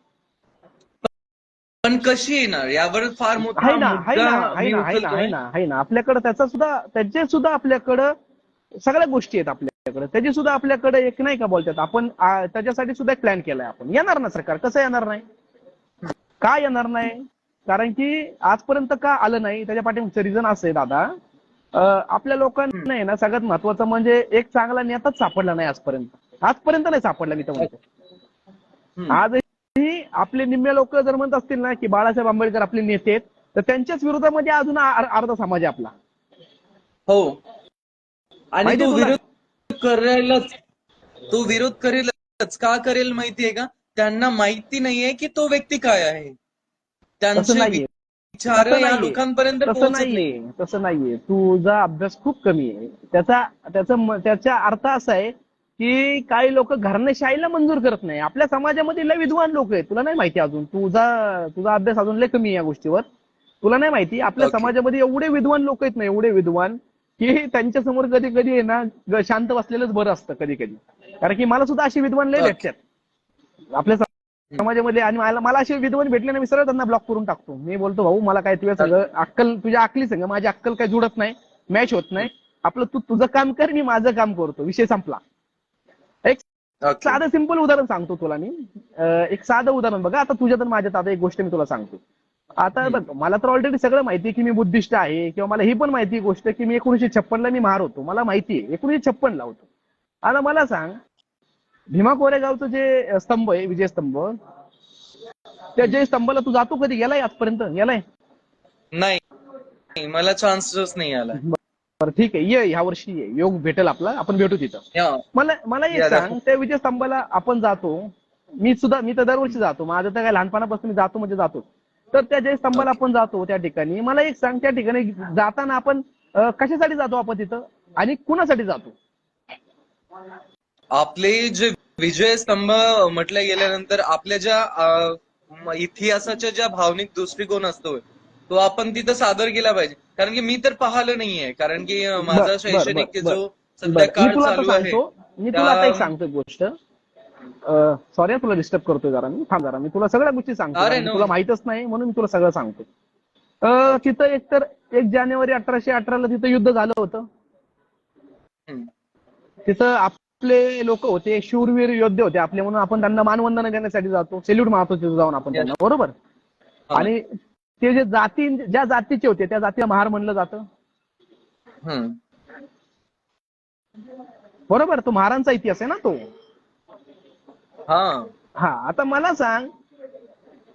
[SPEAKER 5] पण कशी येणार यावर फार मोठा
[SPEAKER 1] आहे ना आहे
[SPEAKER 5] मुद्दा
[SPEAKER 1] ना आहे
[SPEAKER 5] मी
[SPEAKER 1] ना आहे ना
[SPEAKER 5] उचलतोय.
[SPEAKER 1] आहे ना आहे ना आपल्याकडे त्याचे सुद्धा आपल्याकडं सगळ्या गोष्टी आहेत आपल्याकडे. त्याची सुद्धा आपल्याकडे एक नाही का बोलतात आपण त्याच्यासाठी सुद्धा एक प्लॅन केलाय आपण. येणार ना सरकार, कसं येणार नाही? का येणार नाही? कारण की आजपर्यंत का आलं नाही त्याच्या पाठीमागचं रिझन असं आहे दादा. आपल्या लोकांना आहे ना सगळ्यात महत्वाचं म्हणजे एक चांगला नेताच सापडला नाही आजपर्यंत नाही सापडला. मी तर म्हणतो आजही आपले निम्मे लोक जर म्हणत असतील ना की बाळासाहेब आंबेडकर आपले नेते आहेत, तर त्यांच्याच विरोधामध्ये अजून अर्धा समाज आहे आपला.
[SPEAKER 5] हो, आणि
[SPEAKER 1] माहिती
[SPEAKER 5] तो
[SPEAKER 1] तुला?
[SPEAKER 5] विरोध करायलाच, तो विरोध करेलच. का करेल माहितीये का? त्यांना माहिती नाहीये की तो व्यक्ती काय आहे.
[SPEAKER 1] तसं
[SPEAKER 5] त्यांचे
[SPEAKER 1] नाहीये
[SPEAKER 5] विचार
[SPEAKER 1] तसं
[SPEAKER 5] या
[SPEAKER 1] नाहीये
[SPEAKER 5] लोकांपर्यंत
[SPEAKER 1] तसं
[SPEAKER 5] पोहोचत नाही.
[SPEAKER 1] नाहीये तसं नाहीये. तुझा अभ्यास खूप कमी आहे. त्याचा अर्थ असा आहे की काही लोक घराणेशाहीला मंजूर करत नाही. आपल्या समाजामध्ये लय विद्वान लोक आहेत, तुला नाही माहिती अजून. तुझा अभ्यास अजून लय कमी आहे या गोष्टीवर. तुला नाही माहिती आपल्या
[SPEAKER 5] Okay.
[SPEAKER 1] समाजामध्ये एवढे विद्वान लोक आहेत ना, एवढे विद्वान की त्यांच्या समोर कधी कधी आहे ना शांत बसलेलंच बरं असतं कधी कधी. कारण की मला सुद्धा अशी विद्वान लय
[SPEAKER 5] Okay.
[SPEAKER 1] भेटतात आपल्या समाजामध्ये. आणि मला असे विद्वान भेटले ना, मी सरळ त्यांना ब्लॉक करून टाकतो. मी बोलतो भाऊ मला काय तुझ्या सगळं तुझ्या अक्कली संग माझी अक्कल काही जुळत नाही, मॅच होत नाही. आपलं तू तुझं काम कर, मी माझं काम करतो, विषय संपला. एक
[SPEAKER 5] Okay.
[SPEAKER 1] साधं सिंपल उदाहरण सांगतो तुला मी. एक साधं उदाहरण बघा. आता तुझ्यात आणि माझ्यात आता एक गोष्ट मी तुला सांगतो. आता बघ, मला तर ऑलरेडी सगळं माहिती आहे की मी बुद्धिस्ट आहे, किंवा मला ही पण माहिती आहे गोष्ट की मी 1956 ला मी महार होतो. मला माहिती आहे 1956 ला होतो. आता मला सांग, भीमा कोरेगावचं जे स्तंभ आहे, विजय स्तंभ, त्या जय स्तंभाला तू जातो कधी? गेलाय आजपर्यंत? गेलाय?
[SPEAKER 5] नाही, मला चान्सच नाही आला.
[SPEAKER 1] बरं ठीक आहे, ह्या वर्षी ये, योग भेटेल आपला, आपण भेटू तिथं. मला एक सांग, त्या विजय स्तंभाला आपण जातो. मी तर दरवर्षी जातो. माझं तर काय लहानपणापासून मी जातो म्हणजे जातो. तर त्या जय स्तंभाला आपण जातो त्या ठिकाणी. मला एक सांग, त्या ठिकाणी जाताना आपण कशासाठी जातो आपण तिथं, आणि कुणासाठी जातो?
[SPEAKER 5] आपले जे विजय स्तंभ म्हटल्या गेल्यानंतर आपल्या ज्या इतिहासाच्या ज्या भावनिक दृष्टिकोन असतो तो आपण तिथं सादर केला पाहिजे. कारण की मी तर पाहिलं नाहीये. कारण की माझा शैक्षणिक जो सध्या काळ चालू आहे.
[SPEAKER 1] मी तुला आता एक सांगतो गोष्ट. सॉरी तुला डिस्टर्ब करतोय जरा मी. थांब जरा, मी तुला सगळ्या गोष्टी सांगतो. तुला माहितच नाही म्हणून मी तुला सगळं सांगतो. तिथं एकतर 1 जानेवारी 1818 ला तिथं युद्ध झालं होतं. तिथं आपले लोक होते, शूरवीर योद्धे होते आपले, म्हणून आपण त्यांना मानवंदना देण्यासाठी जातो, सेल्यूट मारतो तिथं जाऊन आपण त्यांना, बरोबर. आणि ते ज्या जातीचे होते त्या जातीला महार म्हणलं जातं, बरोबर. तो महारांचा इतिहास आहे ना तो. हा, आता मला सांग,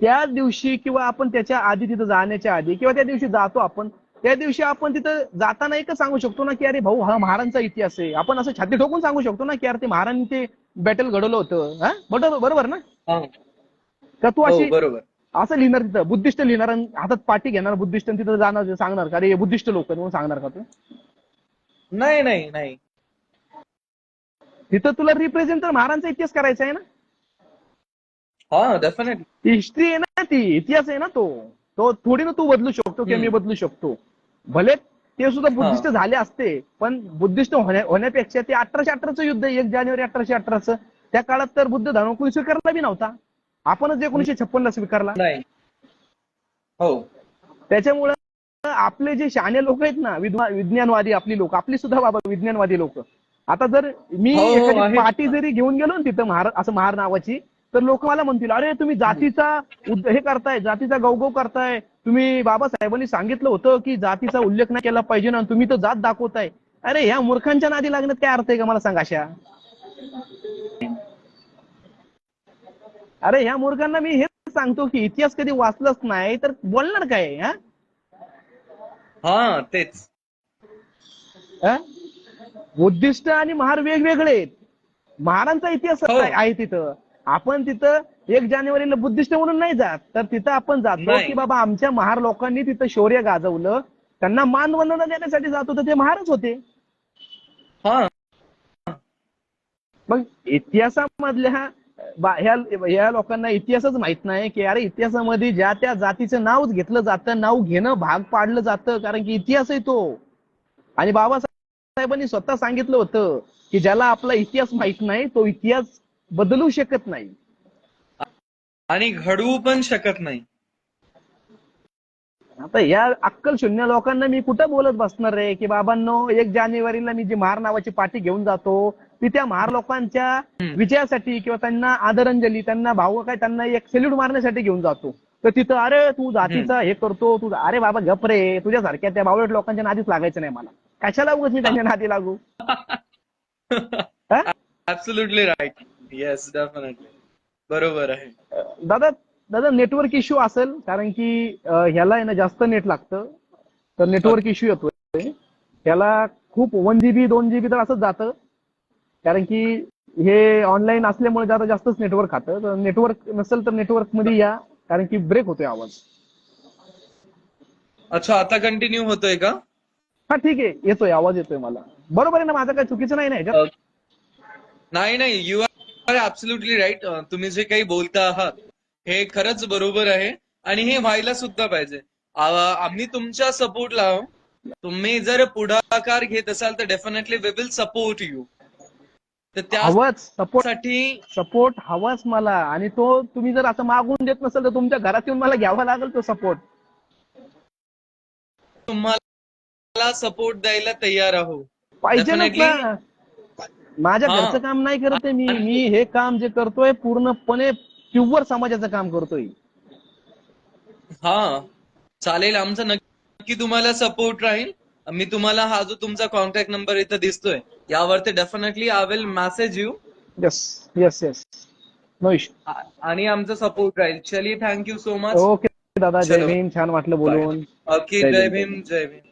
[SPEAKER 1] त्या दिवशी किंवा आपण त्याच्या आधी तिथं जाण्याच्या आधी किंवा त्या दिवशी जातो आपण, त्या दिवशी आपण तिथं जाताना एकच सांगू शकतो ना की अरे भाऊ हा महारांचा इतिहास आहे. आपण असं छाती ठोकून सांगू शकतो ना की अरे ते महारांनी ते बॅटल घडवलं होतं. हा, बरोबर ना? तर तू अशी असं लिहिणार तिथं, बुद्धिस्ट लिहिणार, हातात पाठी घेणार बुद्धिस्ट, तिथं जाणार सांगणार का अरे बुद्धिस्ट लोक म्हणून सांगणार का तू?
[SPEAKER 5] नाही.
[SPEAKER 1] तिथं तुला रिप्रेझेंट तर महारांचा इतिहास करायचा आहे ना.
[SPEAKER 5] डेफिनेटली
[SPEAKER 1] हिस्ट्री आहे ना, ती इतिहास आहे ना. तो थोडी ना तू बदलू शकतो किंवा मी बदलू शकतो. भले ते सुद्धा बुद्धिस्ट झाले असते, पण बुद्धिस्ट होण्यापेक्षा ते 1818चं युद्ध, 1 जानेवारी 1818चं, त्या काळात तर बुद्ध धर्म कोणी स्वीकारला बी नव्हता. आपणच 1956 ला स्वीकारला. त्याच्यामुळे आपले जे शहाणे लोक आहेत ना, विज्ञानवादी आपली लोक, आपली सुद्धा बाबा विज्ञानवादी लोक. आता जर मी एखादी पार्टी जरी घेऊन गेलो ना तिथं महार नावाची, तर लोक मला म्हणतील, अरे तुम्ही जातीचा हे करताय, जातीचा गौगव करताय, तुम्ही बाबासाहेबांनी सांगितलं होतं की जातीचा उल्लेख नाही केला पाहिजे ना, तुम्ही तर जात दाखवताय. अरे ह्या मूर्खांच्या नादी लागण्यात काय अर्थ आहे का, मला सांगा अशा. अरे ह्या मूर्खांना मी हेच सांगतो की इतिहास कधी वाचलंच नाही तर बोलणार काय.
[SPEAKER 5] हा तेच.
[SPEAKER 1] हा? उद्दिष्ट आणि महार वेगवेगळे आहेत. महारांचा इतिहास
[SPEAKER 5] हो.
[SPEAKER 1] आहे तिथं. आपण तिथं 1 जानेवारीला बुद्धिस्ट म्हणून नाही जात, तर तिथं आपण जातो
[SPEAKER 5] नाही.
[SPEAKER 1] की बाबा आमच्या महार लोकांनी तिथं शौर्य गाजवलं, त्यांना मानवंदना देण्यासाठी जातो, तर ते महारच होते.
[SPEAKER 5] हा
[SPEAKER 1] मग इतिहासामधल्या ह्या लोकांना इतिहासच माहित नाही की अरे इतिहासामध्ये ज्या त्या जातीचं नावच घेतलं जातं, नाव घेणं भाग पाडलं जातं, कारण की इतिहास आहे तो. आणि बाबासाहेबांनी स्वतः सांगितलं होतं की ज्याला आपला इतिहास माहित नाही तो इतिहास बदलू शकत नाही
[SPEAKER 5] आणि घडवू पण शकत नाही.
[SPEAKER 1] आता या अक्कल शून्य लोकांना मी कुठं बोलत बसणार रे की बाबांनो 1 जानेवारीला मी जी महार नावाची पाठी घेऊन जातो ती त्या महार लोकांच्या विजयासाठी किंवा त्यांना आदरांजली, त्यांना भाव काय, त्यांना एक सेल्यूट मारण्यासाठी घेऊन जातो. तर तिथं अरे तू जातीचा हे करतो तू, अरे बाबा गप रे, तुझ्यासारख्या त्या बावळट लोकांच्या नादीच लागायचं नाही मला. कशाला उगाच मी त्यांच्या नादी लागू. हा?
[SPEAKER 5] Absolutely right. येस डेफिनेटली बरोबर आहे.
[SPEAKER 1] दादा दादा नेटवर्क इश्यू असेल, कारण की ह्याला आहे ना जास्त नेट लागतं, तर नेटवर्क इश्यू येतोय. ह्याला खूप 1 GB 2 GB तर असंच जातं, कारण की हे ऑनलाईन असल्यामुळे जरा जास्तच नेटवर्क खातं. तर नेटवर्क नसेल तर नेटवर्क मध्ये या, कारण की ब्रेक होतोय आवाज.
[SPEAKER 5] अच्छा आता कंटिन्यू होतोय का?
[SPEAKER 1] हा ठीक आहे, येतोय आवाज, येतोय मला. बरोबर आहे ना, माझं काही चुकीचं नाही ना ह्याच्यात.
[SPEAKER 5] नाही नाही, यू आर ऍब्सोल्युटली राईट. तुम्ही जे काही बोलता आहात हे खरंच बरोबर आहे आणि हे व्हायला सुद्धा पाहिजे. आम्ही तुमच्या सपोर्टला आहोत. तुम्ही जर पुढाकार घेत असाल तर definitely we will support you. तर
[SPEAKER 1] हवाच सपोर्ट,
[SPEAKER 5] त्यासाठी
[SPEAKER 1] सपोर्ट हवाच मला. आणि तो तुम्ही जर असं मागून देत नसेल तर तुमच्या घरात येऊन मला घ्यावा लागेल तो सपोर्ट.
[SPEAKER 5] तुम्हाला सपोर्ट द्यायला तयार आहोत
[SPEAKER 1] पाहिजेलच
[SPEAKER 5] डेफिनेटली.
[SPEAKER 1] ना. माझ्या
[SPEAKER 5] हा
[SPEAKER 1] घरचं काम नाही करत आहे मी हे काम जे करतोय पूर्णपणे प्युअर समाजाचं काम करतोय.
[SPEAKER 5] हा चालेल, आमचा नक्की तुम्हाला सपोर्ट राहील. मी तुम्हाला हा जो तुमचा कॉन्टॅक्ट नंबर इथं दिसतोय यावरती definitely I will message you.
[SPEAKER 1] Yes yes yes, no issue.
[SPEAKER 5] आणि आमचा सपोर्ट राहील. चलिए थँक्यू सो मच.
[SPEAKER 1] ओके दादा, जय
[SPEAKER 5] चलो
[SPEAKER 1] भीम. छान वाटलं
[SPEAKER 5] बाय.
[SPEAKER 1] बोलून.
[SPEAKER 5] ओके
[SPEAKER 1] जय
[SPEAKER 5] जय
[SPEAKER 1] भीम, जय भीम.
[SPEAKER 5] भीम जय भीम.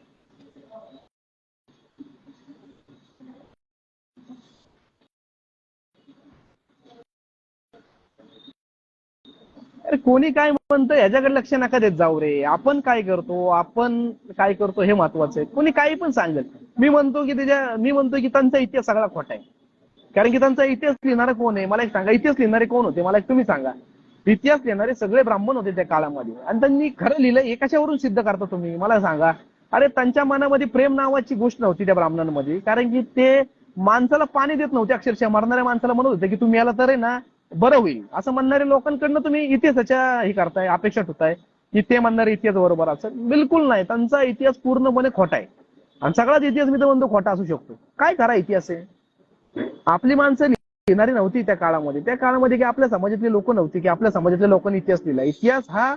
[SPEAKER 1] अरे कोणी काय म्हणतं ह्याच्याकडे लक्ष नका देत जाऊ रे. आपण काय करतो हे महत्वाचं आहे. कोणी काही पण सांगेल. मी म्हणतो की त्यांचा इतिहास सगळा खोटा आहे, कारण की त्यांचा इतिहास लिहिणारा कोण आहे मला एक सांगा. इतिहास लिहिणारे कोण होते मला एक तुम्ही सांगा. इतिहास लिहिणारे सगळे ब्राह्मण होते त्या काळामध्ये, आणि त्यांनी खरं लिहिलं हे कशावरून सिद्ध करता तुम्ही मला सांगा. अरे त्यांच्या मनामध्ये प्रेम नावाची गोष्ट नव्हती त्या ब्राह्मणांमध्ये, कारण की ते माणसाला पाणी देत नव्हते. अक्षरशः मरणाऱ्या माणसाला म्हणत होते की तुम्ही याला तर आहे ना बरं होईल, असं म्हणणारे लोकांकडनं तुम्ही इतिहासाच्या हे करताय, अपेक्षा ठेवताय की ते म्हणणारे इतिहास बरोबर असं. बिलकुल नाही, त्यांचा इतिहास पूर्णपणे खोटा आहे. आणि सगळाच इतिहास मी तर म्हणतो खोटा असू शकतो. काय खरा इतिहास आहे. आपली माणसं लिहिणारी नव्हती त्या काळामध्ये. त्या काळामध्ये की आपल्या समाजातले लोक नव्हती की आपल्या समाजातल्या लोकांनी इतिहास लिहिला. इतिहास हा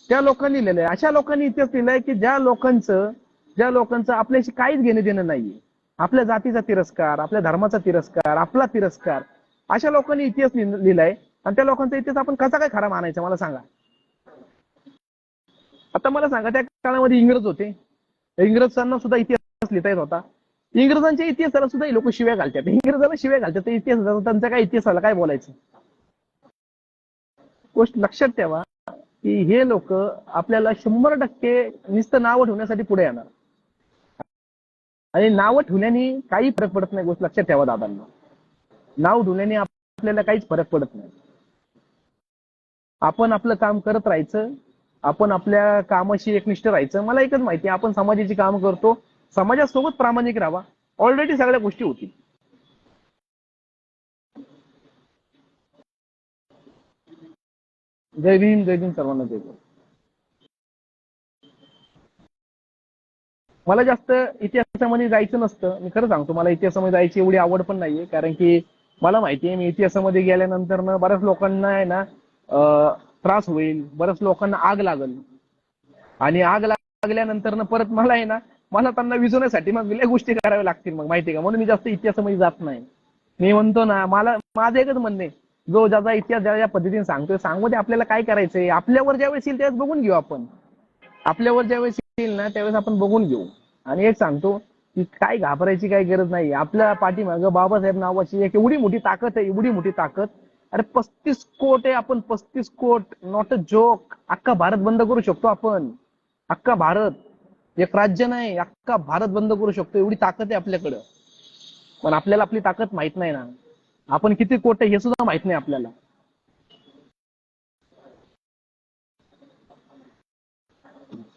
[SPEAKER 1] त्या लोकांनी लिहिलेला आहे. अशा लोकांनी इतिहास लिहिलाय की ज्या लोकांचं आपल्याशी काहीच घेणं देणं नाहीये. आपल्या जातीचा तिरस्कार, आपल्या धर्माचा तिरस्कार, आपला तिरस्कार, अशा लोकांनी इतिहास लिहिलाय. आणि त्या लोकांचा इतिहास आपण कसा काय खरा मानायचा मला सांगा. आता मला सांगा, त्या काळामध्ये इंग्रज होते, इंग्रजांना सुद्धा इतिहास लिहिता येत होता. इंग्रजांच्या इतिहासाला सुद्धा लोक शिव्या घालतात. इंग्रजाला शिव्या घालतात, तर इतिहास त्यांच्या काय इतिहासाला काय बोलायचं. गोष्ट लक्षात ठेवा की हे लोक आपल्याला 100% नुसतं नावं ठेवण्यासाठी पुढे येणार, आणि नावं ठेवल्याने काही फरक पडत नाही. गोष्ट लक्षात ठेवा दादांना, नाव ठेवल्याने आपल्याला काहीच फरक पडत नाही. आपण आपलं काम करत राहायचं, आपण आपल्या कामाशी एकनिष्ठ राहायचं. मला एकच माहिती आहे, आपण समाजाची काम करतो, समाजासोबत प्रामाणिक राहावा. ऑलरेडी सगळ्या गोष्टी होती. जय भीम, जय भीम सर्वांना, जय भीम. मला जास्त इतिहासामध्ये जायचं नसतं, मी खरं सांगतो. मला इतिहासामध्ये जायची एवढी आवड पण नाहीये, कारण की मला माहिती आहे मी इतिहासामध्ये गेल्यानंतर ना बऱ्याच लोकांना आहे ना त्रास होईल, बऱ्याच लोकांना आग लागल आणि आग लागल्यानंतर ना परत मला आहे ना मला त्यांना विझवण्यासाठी मग लय गोष्टी कराव्या लागतील मग माहिती आहे का, म्हणून मी जास्त इतिहासामध्ये जात नाही. मी म्हणतो ना मला माझं एकच म्हणणं आहे, जो ज्याचा इतिहास ज्या पद्धतीने सांगतोय सांगू दे, आपल्याला काय करायचंय आपल्यावर ज्यावेळेस येईल त्यावेळेस बघून घेऊ आपण. आपल्यावर ज्यावेळेस येईल ना त्यावेळेस आपण बघून घेऊ. आणि एक सांगतो की काय घाबरायची काही गरज नाही. आपल्या पाठीमागं बाबासाहेब नावाची एक एवढी मोठी ताकद आहे, एवढी मोठी ताकद. अरे 35 कोट आहे, आपण 35 कोट, नॉट अ जोक. अख्खा भारत बंद करू शकतो आपण, अख्खा भारत. एक राज्य नाही, अख्खा भारत बंद करू शकतो, एवढी ताकद आहे आपल्याकडं. पण आपल्याला आपली ताकद माहित नाही ना, आपण किती कोट आहे हे सुद्धा माहित नाही आपल्याला.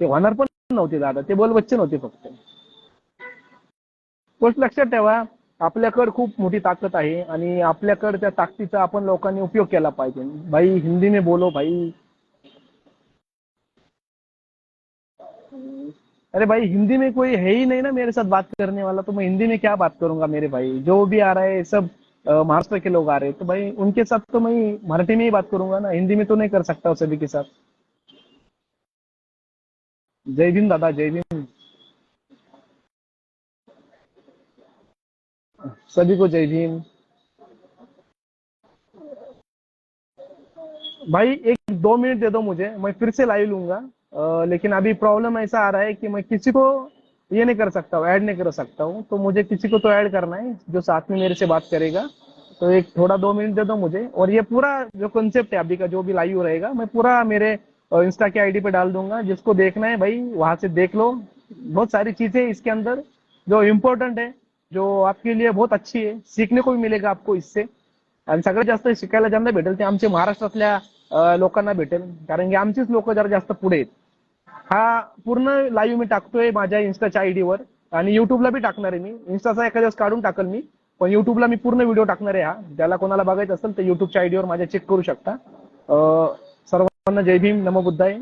[SPEAKER 1] ते होणार पण नव्हते दादा, ते बोलबच्चे नव्हते फक्त. गोष्ट लक्षात ठेवा, आपल्याकडे खूप मोठी ताकद आहे आणि आपल्याकडे त्या ताकदीचा आपण लोकांनी उपयोग केला पाहिजे. भाई हिंदी में बोलो भाई. अरे भाई हिंदी में कोई है ही नहीं ना मेरे साथ बात करने वाला, तो मैं हिंदी में क्या बात करूंगा मेरे भाई. जो भी आ रहा है सब महाराष्ट्र के लोग आ रहे हैं, तो भाई उनके साथ तो मैं मराठी में ही बात करूंगा ना, हिंदी में तो नहीं कर सकता सभी के साथ. जय भीम दादा, जय भीम. सभी को जय भीम. भाई 1-2 मिनट दे दो मुझे, मैं फिर से लाइव लूंगा. लेकिन अभी प्रॉब्लम ऐसा आ रहा है कि मैं किसी को ये नहीं कर सकता हूँ, ऐड नहीं कर सकता हूँ. तो मुझे किसी को तो ऐड करना है जो साथ में मेरे से बात करेगा. तो एक थोड़ा 2 मिनट दे दो मुझे, और ये पूरा जो कॉन्सेप्ट है अभी का जो भी लाइव रहेगा मैं पूरा मेरे इंस्टा के आईडी पे डाल दूंगा. जिसको देखना है भाई वहां से देख लो. बहुत सारी चीजें इसके अंदर जो इम्पोर्टंट है, जो आपके लिए बहुत अच्छी है, सीखने को भी मिलेगा आपको इससे. आणि सगळ्यात जास्त शिकायला ज्यांना भेटेल ते आमच्या महाराष्ट्रातल्या लोकांना भेटेल, कारण की आमचीच लोक जरा जास्त पुढे आहेत. हा पूर्ण लाईव्ह मी टाकतोय माझ्या इन्स्टाच्या आयडीवर, आणि युट्यूबला बी टाकणार आहे मी. इन्स्टाचा एखाद्या दिवस काढून टाकल मी, पण युट्यूबला मी पूर्ण व्हिडिओ टाकणार आहे. हा ज्याला कोणाला बघायचं असेल तर युट्यूबच्या आयडीवर माझ्या चेक करू शकता. सर्वांना जय भीम, नमो बुद्धाय.